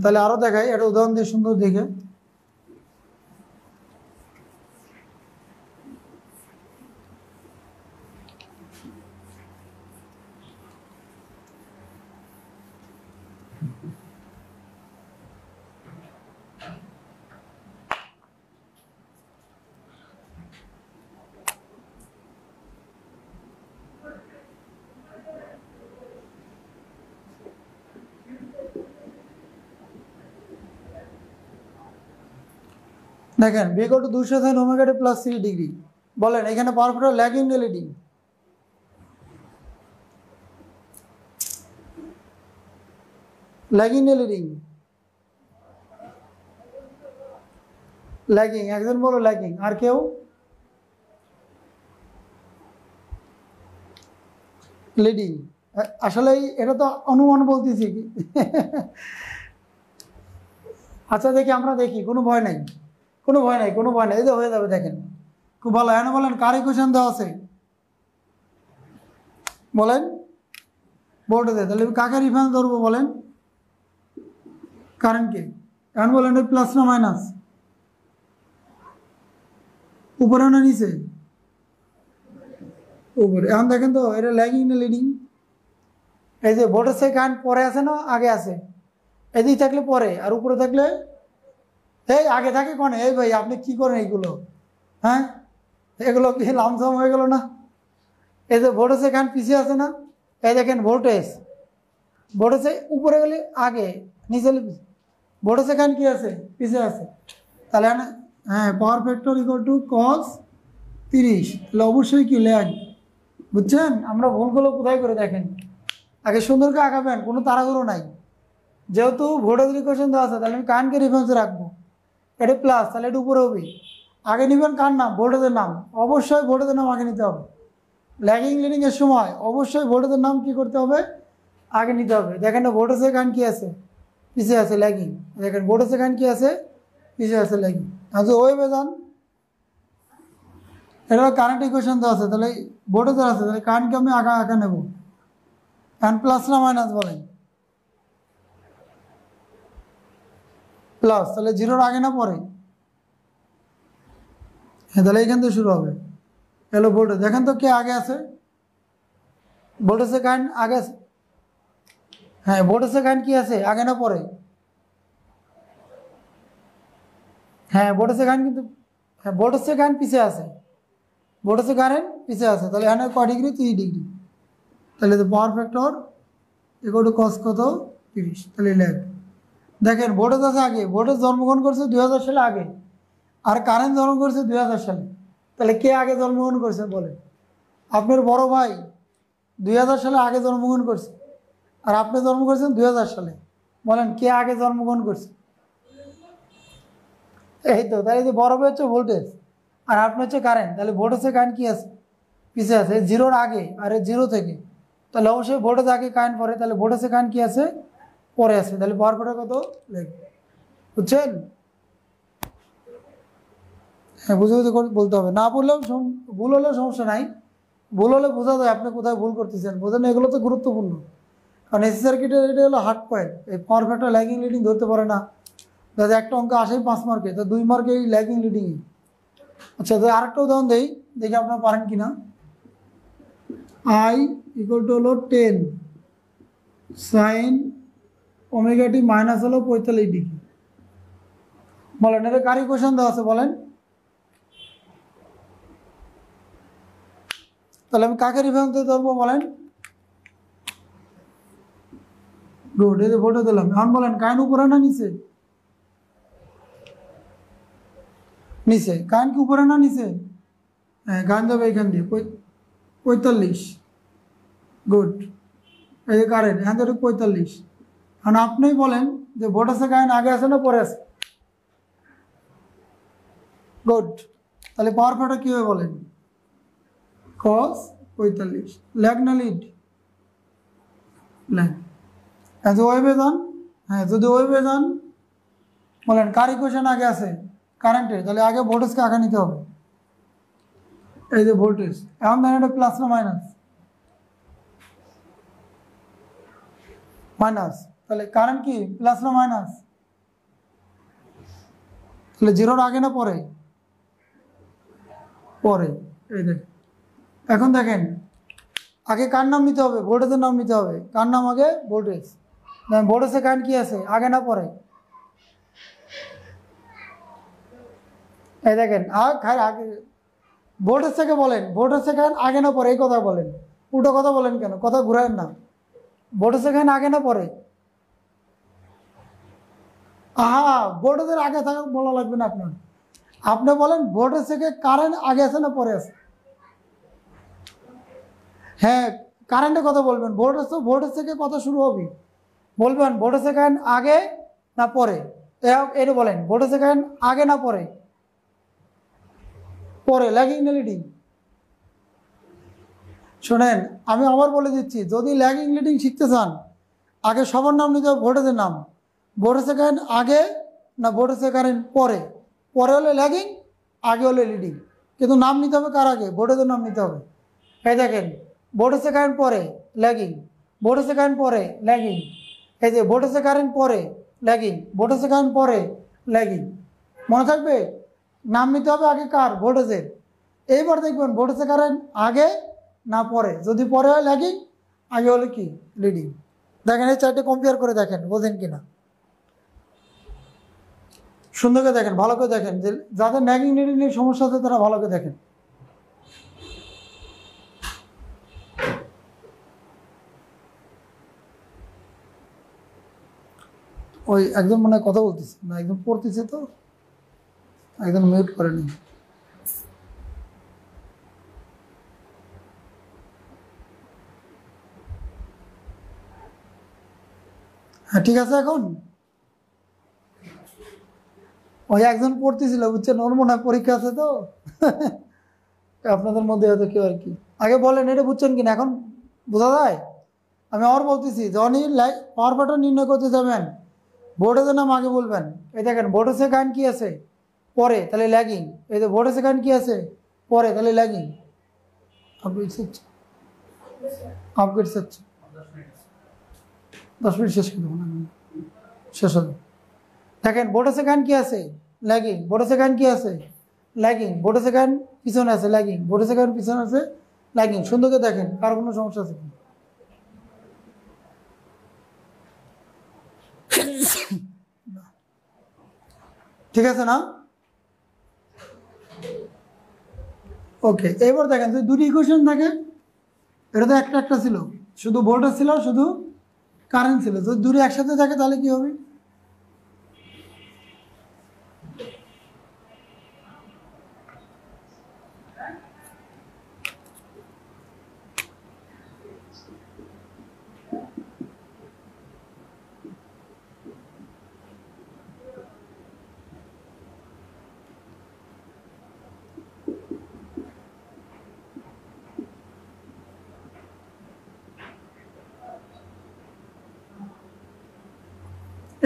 তাহলে আরো দেখাই, একটা উদাহরণ দিয়ে সুন্দর দেখে। দেখেন B equal to 200 sin omega t plus 3 degree. বলেন এখানে পাওয়ার ফ্যাক্টর ল্যাগিং না লিডিং? ল্যাগিং না লিডিং? ল্যাগিং। একজন বলো ল্যাগিং, আর কেউ? লিডিং। আসলে এটা তো অনুমান বলতেছি কি। আচ্ছা দেখি, আমরা দেখি, কোনো ভয় নাই, এই যে হয়ে যাবে। দেখেন খুব ভালো। এখানে বলেন কার ইকুয়েশন দেওয়া আছে? বলেন বোর্ডে দেয়, তাহলে কাকে রিফারেন্স ধরবো বলেন? কারেন্টকে। এখন বলেন প্লাস না মাইনাস? উপরে না নিচে? উপরে। এখন দেখেন তো এটা ল্যাগিং না লিডিং? এই যে ভোল্টেজ থেকে কারেন্ট পরে আছে না আগে আছে? এদিকে থাকলে পরে, আর উপরে থাকলে এই আগে থাকে কোনে? এই ভাই আপনি কি করেন এইগুলো? হ্যাঁ, এগুলো কি লামসাম হয়ে গেল না? এই যে ভোল্টেজে কারেন্ট পিছিয়ে আছে না? এই দেখেন ভোল্টেজে উপরে গেলে আগে, নিচে ভোল্টেজে কারেন্ট কি আছে? পিছিয়ে আছে। তাহলে হ্যাঁ, পাওয়ার ফ্যাক্টর ইকুয়াল টু cos 30, তাহলে অবশ্যই কি ল্যাগ। বুঝছেন? আমরা ভুলগুলো কোথায় করে দেখেন, আগে সুন্দর করে আঁকাবেন, কোনো তাড়াহুড়ো নাই। যেহেতু ভোল্টেজ ইকুয়েশন দেওয়া আছে, তাহলে আমি কারেন্টকে রেফারেন্সে রাখবো। এটা প্লাস, তাহলে এটা উপরে হবে। আগে নেবেন কার নাম? ভোল্টেজের নাম। অবশ্যই ভোল্টেজের নাম আগে নিতে হবে। ল্যাগিং লিডিংয়ের সময় অবশ্যই ভোল্টেজের নাম কি করতে হবে? আগে নিতে হবে। দেখেন না ভোল্টেজের কারেন্ট কি আছে? পিছিয়ে আছে, ল্যাগিং। দেখেন ভোল্টেজের কারেন্ট কি আছে? পিছিয়ে আছে, ল্যাগিং। আচ্ছা ওয়েবে যান, এটা কারেন্ট ইকুয়েশন দেওয়া আছে, তাহলে ভোল্টেজের আছে, তাহলে কারেন্টকে আমি আঁকা নেব। এখন প্লাস না মাইনাস বলেন? প্লাস, তাহলে জিরোর আগে না পরে? হ্যাঁ, তাহলে এখান থেকে শুরু হবে। এলো ভোল্টেজ, দেখেন তো কে আগে আছে? ভোল্টেজের কারেন্ট আগে আছে। হ্যাঁ, ভোল্টেজের কারেন্ট কি আছে, আগে না পরে? হ্যাঁ, ভোল্টেজের কারেন্ট কিন্তু, হ্যাঁ ভোল্টেজের কারেন্ট পিছিয়ে আছে, ভোল্টেজের কারেন্ট পিছিয়ে আছে। তাহলে এখানে কয় ডিগ্রি? 30 ডিগ্রি। তাহলে power factor equal to cos কত? 30। তাহলে ল্যাগ। দেখেন ভোল্টেজ আছে আগে, ভোল্টেজ জন্মগ্রহণ করছে 2000 সালে আগে, আর কারেন্ট জন্ম করছে 2000 সালে। তাহলে কে আগে জন্মগ্রহণ করছে বলেন? আপনার বড় ভাই 2000 সালে আগে জন্মগ্রহণ করছে, আর আপনি জন্ম করেছেন 2000 সালে। বলেন কে আগে জন্মগ্রহণ করছে? এই তো। তাহলে যে বড় ভাই হচ্ছে ভোল্টেজ, আর আপনি হচ্ছে কারেন্ট। তাহলে ভোল্টেজের কারেন্ট কি আছে? পিছিয়ে আছে, জিরোর আগে, আর জিরো থেকে। তাহলে অবশ্যই ভোল্টেজ আগে, কারেন্ট পরে। তাহলে ভোল্টেজের কারেন্ট কি আছে? পরে আছে। তাহলে পাওয়ার ফ্যাক্টর কত? লেগ। বুঝছেন? হ্যাঁ, বুঝে বুঝে বলতে হবে, না বললেও ভুল হলেও সমস্যা নাই। ভুল হলে বোঝা যায় আপনি কোথায় ভুল করতেছেন, বোঝেন? এগুলো তো গুরুত্বপূর্ণ, কারণ এসি সার্কিটের এটা হলো হার্ড পয়েন্ট। এই পাওয়ার ফ্যাক্টর ল্যাগিং লিডিং ধরতে পারে না। যদি একটা অঙ্ক আসেই 5 মার্কে, তো 2 মার্কে এই ল্যাগিং লিডিংই। আচ্ছা, তো আরেকটা উদাহরণ দেই, দেখি আপনারা পারেন কিনা। আই ইকুয়াল টু হলো 10 সাইন ওমেগা টি মাইনাস হলো 45 ডিগ্রি। বলেন এটা কার ইকুয়েশন দেওয়া আছে বলেন? তাহলে আমি কাকে রেফারেন্স দিয়ে ধরবো বলেন? গুড, এই যে ভোটে দিলাম। এখন বলেন কারেন্ট উপরে না নিচে? নিচে। কারেন্ট কি উপরে না নিচে? হ্যাঁ, কারেন্ট যাবে এখান দিয়ে 45। গুড, এই যে কারেন্ট এখান থেকে 45। এখন আপনি বলেন যে ভোল্টেজের কারেন্ট আগে আছে না পরে আছে? গুড। তাহলে পাওয়ার ফ্যাক্টর কি হবে বলেন? cos 45। ল্যাগ না লিড? ল্যাগ। যদি ওয়েবে যান, হ্যাঁ যদি ওয়েবে যান, বলেন কার ইকুয়েশন আগে আছে? কারেন্টের। তাহলে আগে ভোল্টেজকে আগে নিতে হবে। এই যে ভোল্টেজ, এখন দেখেন এটা প্লাস না মাইনাস? মাইনাস। তাহলে কারেন্ট কি প্লাস না মাইনাস? তাহলে জিরোর আগে না পরে? পরে। এই দেখ, এখন দেখেন আগে কার নাম নিতে হবে? ভোল্টেজের নাম নিতে হবে। কার নাম আগে? ভোল্টেজ। ভোল্টেজের কারেন্ট কি আছে, আগে না পরে? এই দেখেন আগে ভোল্টেজ থেকে বলেন, ভোল্টেজের কারেন্ট আগে না পরে? এই কথা বলেন, উল্টো কথা বলেন কেন? কথা ঘুরায়েন না। ভোল্টেজের কারেন্ট আগে না পরে? ভোল্টেজের আগে থাকা বলা লাগবে না আপনার। আপনি বলেন ভোল্টেজ থেকে কারেন্ট আগে আছে না পরে আছে? হ্যাঁ, কারেন্টের কথা বলবেন। ভোল্টেজ থেকে কথা শুরু হবে, বলবেন ভোল্টেজের কারেন্ট আগে না পরে? এটা বলেন, ভোল্টেজের কারেন্ট আগে না পরে? পরে। ল্যাগিং না লিডিং? শোনেন, আমি আবার বলে দিচ্ছি, যদি ল্যাগিং লিডিং শিখতে চান, আগে সবার নাম নিতে হবে ভোল্টেজের নাম। ভোল্টেজের কারেন্ট আগে না ভোল্টেজের কারেন্ট পরে? পরে হলে ল্যাগিং, আগে হলে লিডিং। কিন্তু নাম নিতে হবে কার আগে? ভোল্টেজের নাম নিতে হবে। এই দেখেন, ভোল্টেজের কারেন্ট পরে ল্যাগিং, ভোল্টেজের কারেন্ট পরে ল্যাগিং। এই যে ভোল্টেজের কারেন্ট পরে ল্যাগিং, ভোল্টেজের কারেন্ট পরে ল্যাগিং। মনে থাকবে, নাম নিতে হবে আগে কার? ভোল্টেজের। এইবার দেখবেন ভোল্টেজের কারেন্ট আগে না পরে? যদি পরে হয় ল্যাগিং, আগে হলে কি? লিডিং। দেখেন এই চারটে কম্পেয়ার করে দেখেন বোঝেন কিনা। সুন্দর করে দেখেন, ভালো করে দেখেন, যে যাদের ল্যাগিং লিডিং নিয়ে সমস্যা আছে তারা ভালো করে দেখেন। ওই একজন মনে হয় কথা বলতেছে না, একদম পড়তেছে, তো একদম মিউট করে নি। হ্যাঁ ঠিক আছে। এখন ওই একজন পড়তেছিল, বুঝছেন, ওর মনে হয় পরীক্ষা আছে, তো আপনাদের মধ্যে হয়তো কেউ আর কি। আগে বলেন এটা বুঝছেন কিনা, এখন বোঝা যায়? আমি আবার বলতেছি, যখনই পাওয়ার ফ্যাক্টর নির্ণয় করতে যাবেন, ভোল্টেজের নাম আগে বলবেন। এই দেখেন ভোল্টেজের কারেন্ট কি আছে? পরে, তাহলে ল্যাগিং। এই যে ভোল্টেজের কারেন্ট কি আছে? পরে, তাহলে ল্যাগিং। আপগ্রেড হচ্ছে। 10 মিনিট শেষ করে দেবো না, শেষ হবে। দেখেন বোর্ডে সেকেন্ড কি আছে, ল্যাগিং। বোর্ডে সেকেন্ড কি আছে, ল্যাগিং। বোর্ডে সেকেন্ড পিছনে আছে, ল্যাগিং। বোর্ডে সেকেন্ড পিছনে আছে, ল্যাগিং। সুন্দর করে দেখেন কার কোনো সমস্যা আছে কিনা। ঠিক আছে না? ওকে, এবার দেখেন যদি দুটি ইকুয়েশন থাকে, এটা তো একটা একটা ছিল, শুধু ভোল্টেজ ছিল, শুধু কারেন্ট ছিল। যদি দুটি একসাথে থাকে তাহলে কি হবে?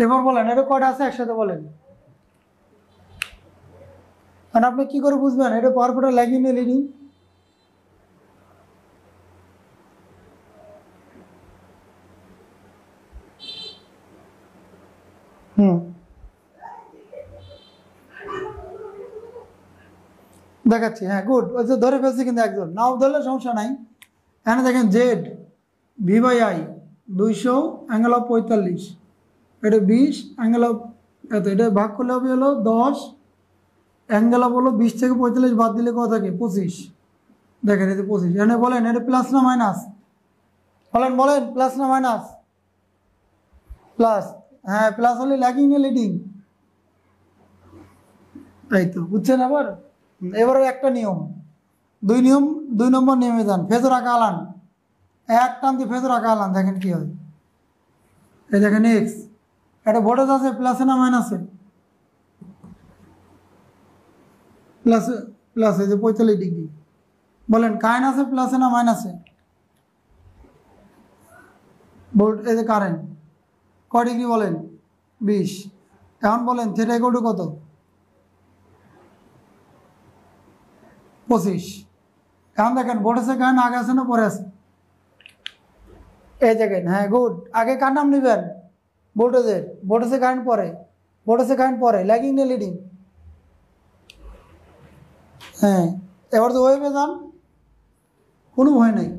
এবার বলেন এটা কয়টা আছে একসাথে বলেন। মানে আপনি কি করে বুঝবেন এটা পাওয়ার ফোটা ল্যাগিং না লিডিং? দেখাচ্ছি, হ্যাঁ গুড। ওই যে ধরে ফেলছি কিন্তু একজন, নাও ধরলে সমস্যা নাই। এখানে দেখেন জেড V/I 200 অ্যাঙ্গেল অফ 45, এটা 20 অ্যাঙ্গেল অফ এত, এটা ভাগ করলে হবে হলো 10 অ্যাঙ্গেল অফ হলো 20 থেকে 45 বাদ দিলে কত থাকে 25। দেখেন এতে 25। এখানে বলেন এটা প্লাস না মাইনাস? বলেন বলেন প্লাস না মাইনাস? প্লাস। হ্যাঁ প্লাস হলে ল্যাগিং না লিডিং? এই তো বুঝছেন। আবার এবারে একটা নিয়ম, দুই নম্বর নিয়মে যান। ফেজর আঁকা আলান, এক টান দিয়ে ফেজর আঁকা আলান, দেখেন কি হয়। এই দেখেন এক্স, একটা ভোল্টেজ আছে প্লাসে না মাইনাসে? প্লাসে, প্লাসে যে 45 ডিগ্রি। বলেন কারেন্ট আছে প্লাসে না মাইনাসে? ভোল্ট এই যে কারেন্ট কয় ডিগ্রি বলেন? 20। এখন বলেন থিটা ইকুয়াল টু কত? 25। এখন দেখেন ভোল্টেজের কারেন্ট আগে আছে না পরে আছে? এই দেখেন, হ্যাঁ গুড। আগে কার নাম নেবেন? ভোল্টেজের। ভোল্টেজের কারেন্ট পরে, ভোল্টেজের কারেন্ট পরে। ল্যাগিং না লিডিং? হ্যাঁ এবার তো ওয়েভে যান, কোনো ভয় নেই।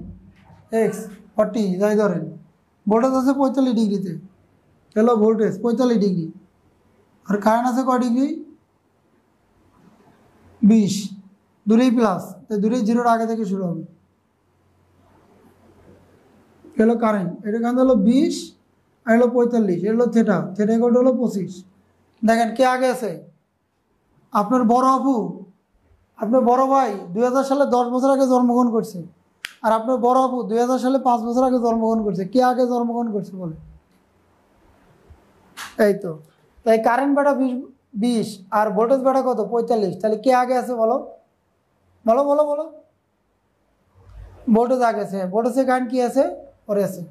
এক্স 40 যাই ধরেন, ভোল্টেজ আছে 45 ডিগ্রিতে, হলো ভোল্টেজ 45 ডিগ্রি, আর কারেন্ট আছে কয় ডিগ্রি? 20। দূরেই প্লাস, তাই দূরেই জিরোর আগে থেকে শুরু হবে। হলো কারেন্ট, এটা কারেন্ট হলো 20 আর হলো 45, এটা হলো থিটা, থিটা ইকুয়াল টু হলো 25। দেখেন কে আগে আছে? আপনার বড় আপু, আপনার বড় ভাই 2000 সালে 10 বছর আগে জন্মগ্রহণ করছে, আর আপনার বড় আপু 2000 সালে 5 বছর আগে জন্মগ্রহণ করছে। কে আগে জন্মগ্রহণ করছে বলে? এই তো। তাই কারেন্ট বেটা 20 আর ভোল্টেজ বেটা কত 45, তাহলে কে আগে আছে বলো? বলো বলো বলো। ভোল্টেজ আগে আছে, ভোল্টেজে কারেন্ট কি আছে পরে আছে।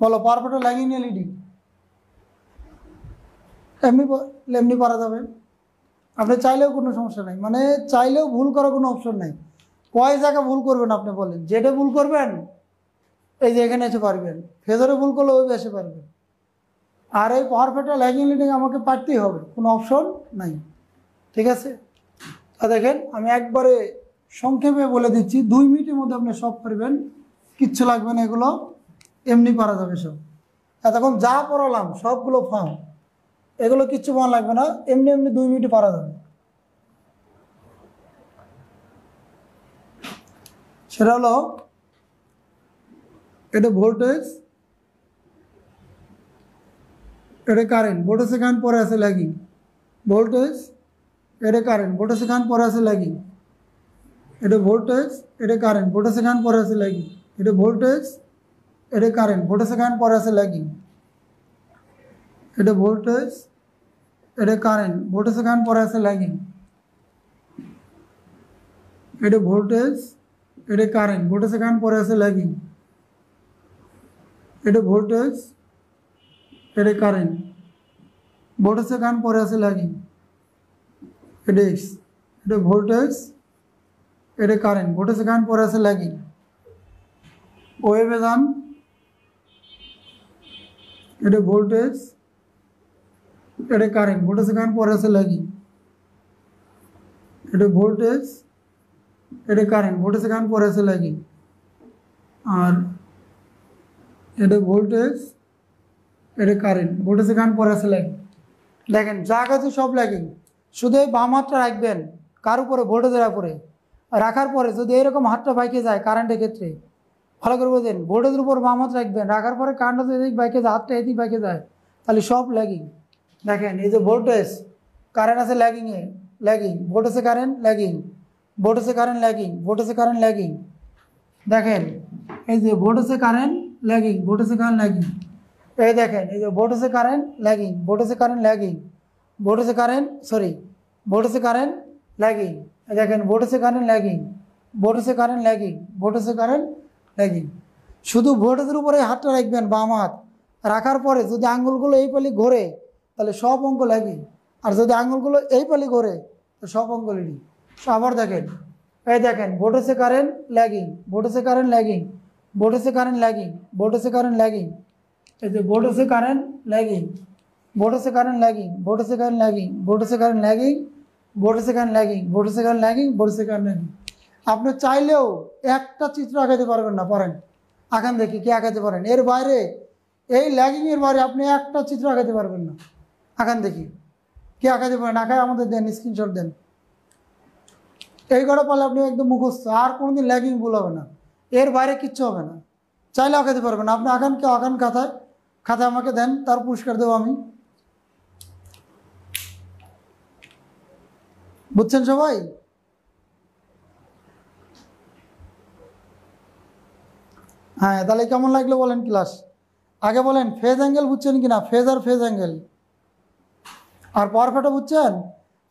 বলো পাওয়ার ফ্যাক্টর ল্যাগিং না লিডিং? এমনি পারা যাবে, আপনি চাইলেও কোনো সমস্যা নাই, মানে চাইলেও ভুল করার কোনো অপশন নাই। কয় জায়গা ভুল করবেন আপনি বলেন? যেটা ভুল করবেন এই যে এখানে এসে পারবেন, ফেজরে ভুল করলে ওই এসে পারবেন। আর এই পাওয়ার ফ্যাক্টর ল্যাগিং লিডিং আমাকে পারতেই হবে, কোনো অপশন নাই। ঠিক আছে, তা দেখেন আমি একবারে সংক্ষেপে বলে দিচ্ছি, 2 মিনিটের মধ্যে আপনি সব পারবেন, কিচ্ছু লাগবে না, এগুলো এমনি পারা যাবে সব। এতক্ষণ যা পড়ালাম সবগুলো ফার্ম, এগুলো কিচ্ছু মনে লাগবে না, এমনি এমনি 2 মিনিটে পারা যাবে। সেটা হলো এটা ভোল্টেজ, এটা কারেন্ট, ভোল্টেজে কারেন্ট পরে আছে ল্যাগিং। ভোল্টেজ, এটা কারেন্ট, ভোল্টেজে কারেন্ট পরে আছে ল্যাগিং। এটা ভোল্টেজ, এটা কারেন্ট, ভোল্টেজে কারেন্ট পরে আছে ল্যাগিং। এটা ভোল্টেজ, এটা কারেন্ট, ভোল্টেজে কারেন্ট পরে আছে ল্যাগিং। এটা ভোল্টেজ, এটা কারেন্ট, ভোল্টেজে কারেন্ট পরে আছে ল্যাগিং। এটা ভোল্টেজ, এটা কারেন্ট, ভোল্টেজে কারেন্ট পরে আছে ল্যাগিং। এটা ভোল্টেজ, এটা কারেন্ট, ভোল্টেজে কারেন্ট পরে আছে ল্যাগিং। এটা এক্স, এটা ভোল্টেজ, এটা কারেন্ট, ভোল্টেজে কারেন্ট পরে আছে ল্যাগিং। ওয়েভে যান, এটা ভোল্টেজ, এটা কারেন্ট, ভোল্টেজে কারেন্ট পরে আছে ল্যাগিং। এটা ভোল্টেজ, এটা কারেন্ট, ভোল্টেজে কারেন্ট পরে আছে ল্যাগিং। আর এটা ভোল্টেজ, এটা কারেন্ট, ভোল্টেজে কারেন্ট পরে আছে ল্যাগিং। দেখেন যা কাছে সব ল্যাগিং, শুধু এই বাম হাতটা রাখবেন কার উপরে, ভোল্টেজের উপরে। রাখার পরে যদি এরকম হাতটা বাইকে যায় কারেন্টের ক্ষেত্রে, ভালো করে বোঝেন, ভোল্টেজের উপর বাম হাত রাখবেন, রাখার পরে কারেন্টটা যদি এদিক বাইকে যায়, হাতটা এদিক বাইকে যায়, তাহলে সব ল্যাগিং। দেখেন এই যে ভোল্টেজ, কারেন্ট আছে ল্যাগিংয়ে, ল্যাগিং, ভোল্টেজে কারেন্ট ল্যাগিং, ভোল্টেজে কারেন্ট ল্যাগিং, ভোল্টেজে কারেন্ট ল্যাগিং। দেখেন এই যে ভোল্টেজে কারেন্ট ল্যাগিং, ভোল্টেজে কারেন্ট ল্যাগিং। এই দেখেন এই যে ভোল্টেজে কারেন্ট ল্যাগিং, ভোল্টেজে কারেন্ট ল্যাগিং, ভোল্টেজে কারেন্ট ভোল্টেজে কারেন্ট ল্যাগিং। এই দেখেন ভোল্টেজে কারেন্ট ল্যাগিং, ভোল্টেজে কারেন্ট ল্যাগিং, ভোল্টেজে কারেন্ট ল্যাগিং। শুধু ভোল্টেজের উপরে হাতটা রাখবেন বাম হাত, রাখার পরে যদি আঙ্গুলগুলো এই পালি ঘোরে তাহলে সব অঙ্ক ল্যাগিং, আর যদি আঙ্গুলগুলো এই পালি ঘোরে তো সব অঙ্ক লিডিং। আবার দেখেন এই দেখেন ভোল্টেজে কারেন্ট ল্যাগিং, ভোল্টেজে কারেন্ট ল্যাগিং, ভোল্টেজে কারেন্ট ল্যাগিং, ভোল্টেজে কারেন্ট ল্যাগিং। এই যে ভোল্টেজে কারেন্ট ল্যাগিং, ভোল্টেজে কারেন্ট ল্যাগিং, ভোল্টেজে কারেন্ট ল্যাগিং, ভোল্টেজে কারেন্ট ল্যাগিং, ভোল্টেজে কারেন্ট ল্যাগিং, ভোল্টেজে কারেন্ট ল্যাগিং, ভোল্টেজে কারেন্ট ল্যাগিং। আপনি চাইলেও একটা চিত্র আঁকাতে পারবেন না, পারেন? আঁকান দেখি কে আঁকাতে পারেন। এর বাইরে, এই ল্যাগিংয়ের বাইরে আপনি একটা চিত্র আঁকাতে পারবেন না। আঁকান দেখি কে আঁকাতে পারেন, আঁকায় আমাদের দেন, স্ক্রিনশট দেন। এই কটা পারলে আপনি একদম মুখস্থ, আর কোনোদিন ল্যাগিং ভুল হবে না, এর বাইরে কিচ্ছু হবে না। চাইলে আঁকাতে পারবেন না। আপনি আঁকান, কেউ আঁকান খাতায়, খাতায় আমাকে দেন, তার পুরস্কার দেবো আমি। বুঝছেন সবাই? হ্যাঁ, তাহলে কেমন লাগলো বলেন ক্লাস? আগে বলেন ফেজ অ্যাঙ্গেল বুঝছেন কিনা, ফেজ আর ফেজ অ্যাঙ্গেল, আর পারফেক্টও বুঝছেন?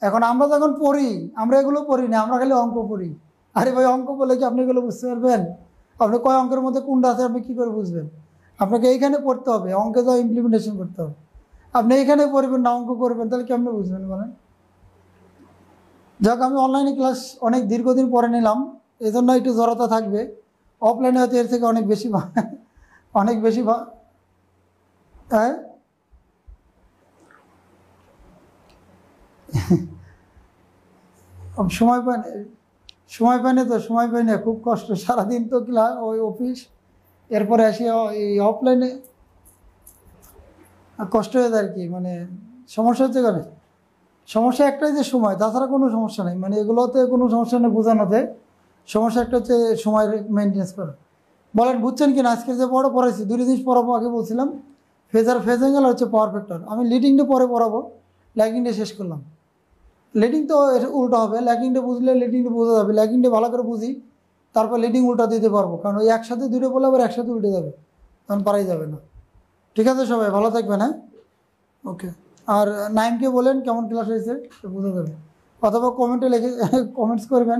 এখন আমরা যখন পড়ি, আমরা এগুলো পড়ি না, আমরা খালি অঙ্ক পড়ি। আরে ভাই, অঙ্ক বলে কি আপনি এগুলো বুঝতে পারবেন? আপনি কয় অঙ্কের মধ্যে কোনটা আছে আপনি কী করে বুঝবেন? আপনাকে এইখানে পড়তে হবে, অঙ্কে তো ইমপ্লিমেন্টেশন করতে হবে। আপনি এইখানে পড়বেন না, অঙ্ক করবেন, তাহলে কেমনে বুঝবেন বলেন? যাক, আমি অনলাইনে ক্লাস অনেক দীর্ঘদিন পরে নিলাম, এজন্য একটু জড়তা থাকবে। অফলাইনে হয়তো এর থেকে অনেক বেশি অনেক বেশি হ্যাঁ সময় পাই না, সময় পাই না তো, সময় পাই না, খুব কষ্ট। সারাদিন তো ক্লাস, ওই অফিস, এরপরে আসি এই অফলাইনে, কষ্ট হয়ে যায় আর কি। মানে সমস্যা হচ্ছে কেন, সমস্যা একটাই যে সময়, তাছাড়া কোনো সমস্যা নেই। মানে এগুলোতে কোনো সমস্যা নেই বোঝানোতে, সমস্যা একটা হচ্ছে সময় মেনটেন্স করা। বলেন বুঝছেন কিনা? আজকে যে বড় পড়াইছি, 2 জিনিস পড়াবো, আগে বলছিলাম ফেজ আর ফেজ অ্যাঙ্গেল হচ্ছে পাওয়ার ফ্যাক্টর। আমি লিডিংটা পরে পড়াবো, ল্যাগিংটা শেষ করলাম। লিডিং তো উল্টো হবে, ল্যাগিংটা বুঝলে লিডিংটা বোঝা যাবে। ল্যাগিংটা ভালো করে বুঝি, তারপর লিডিং উল্টা দিতে পারবো, কারণ ওই একসাথে দুটো বলে আবার একসাথে উল্টে যাবে, তখন পারাই যাবে না। ঠিক আছে সবাই, ভালো থাকবেন। হ্যাঁ, ওকে। আর নাইমকে বলেন কেমন ক্লাস হয়েছে, বোঝা যাবে, অথবা কমেন্টে লিখে কমেন্টস করবেন।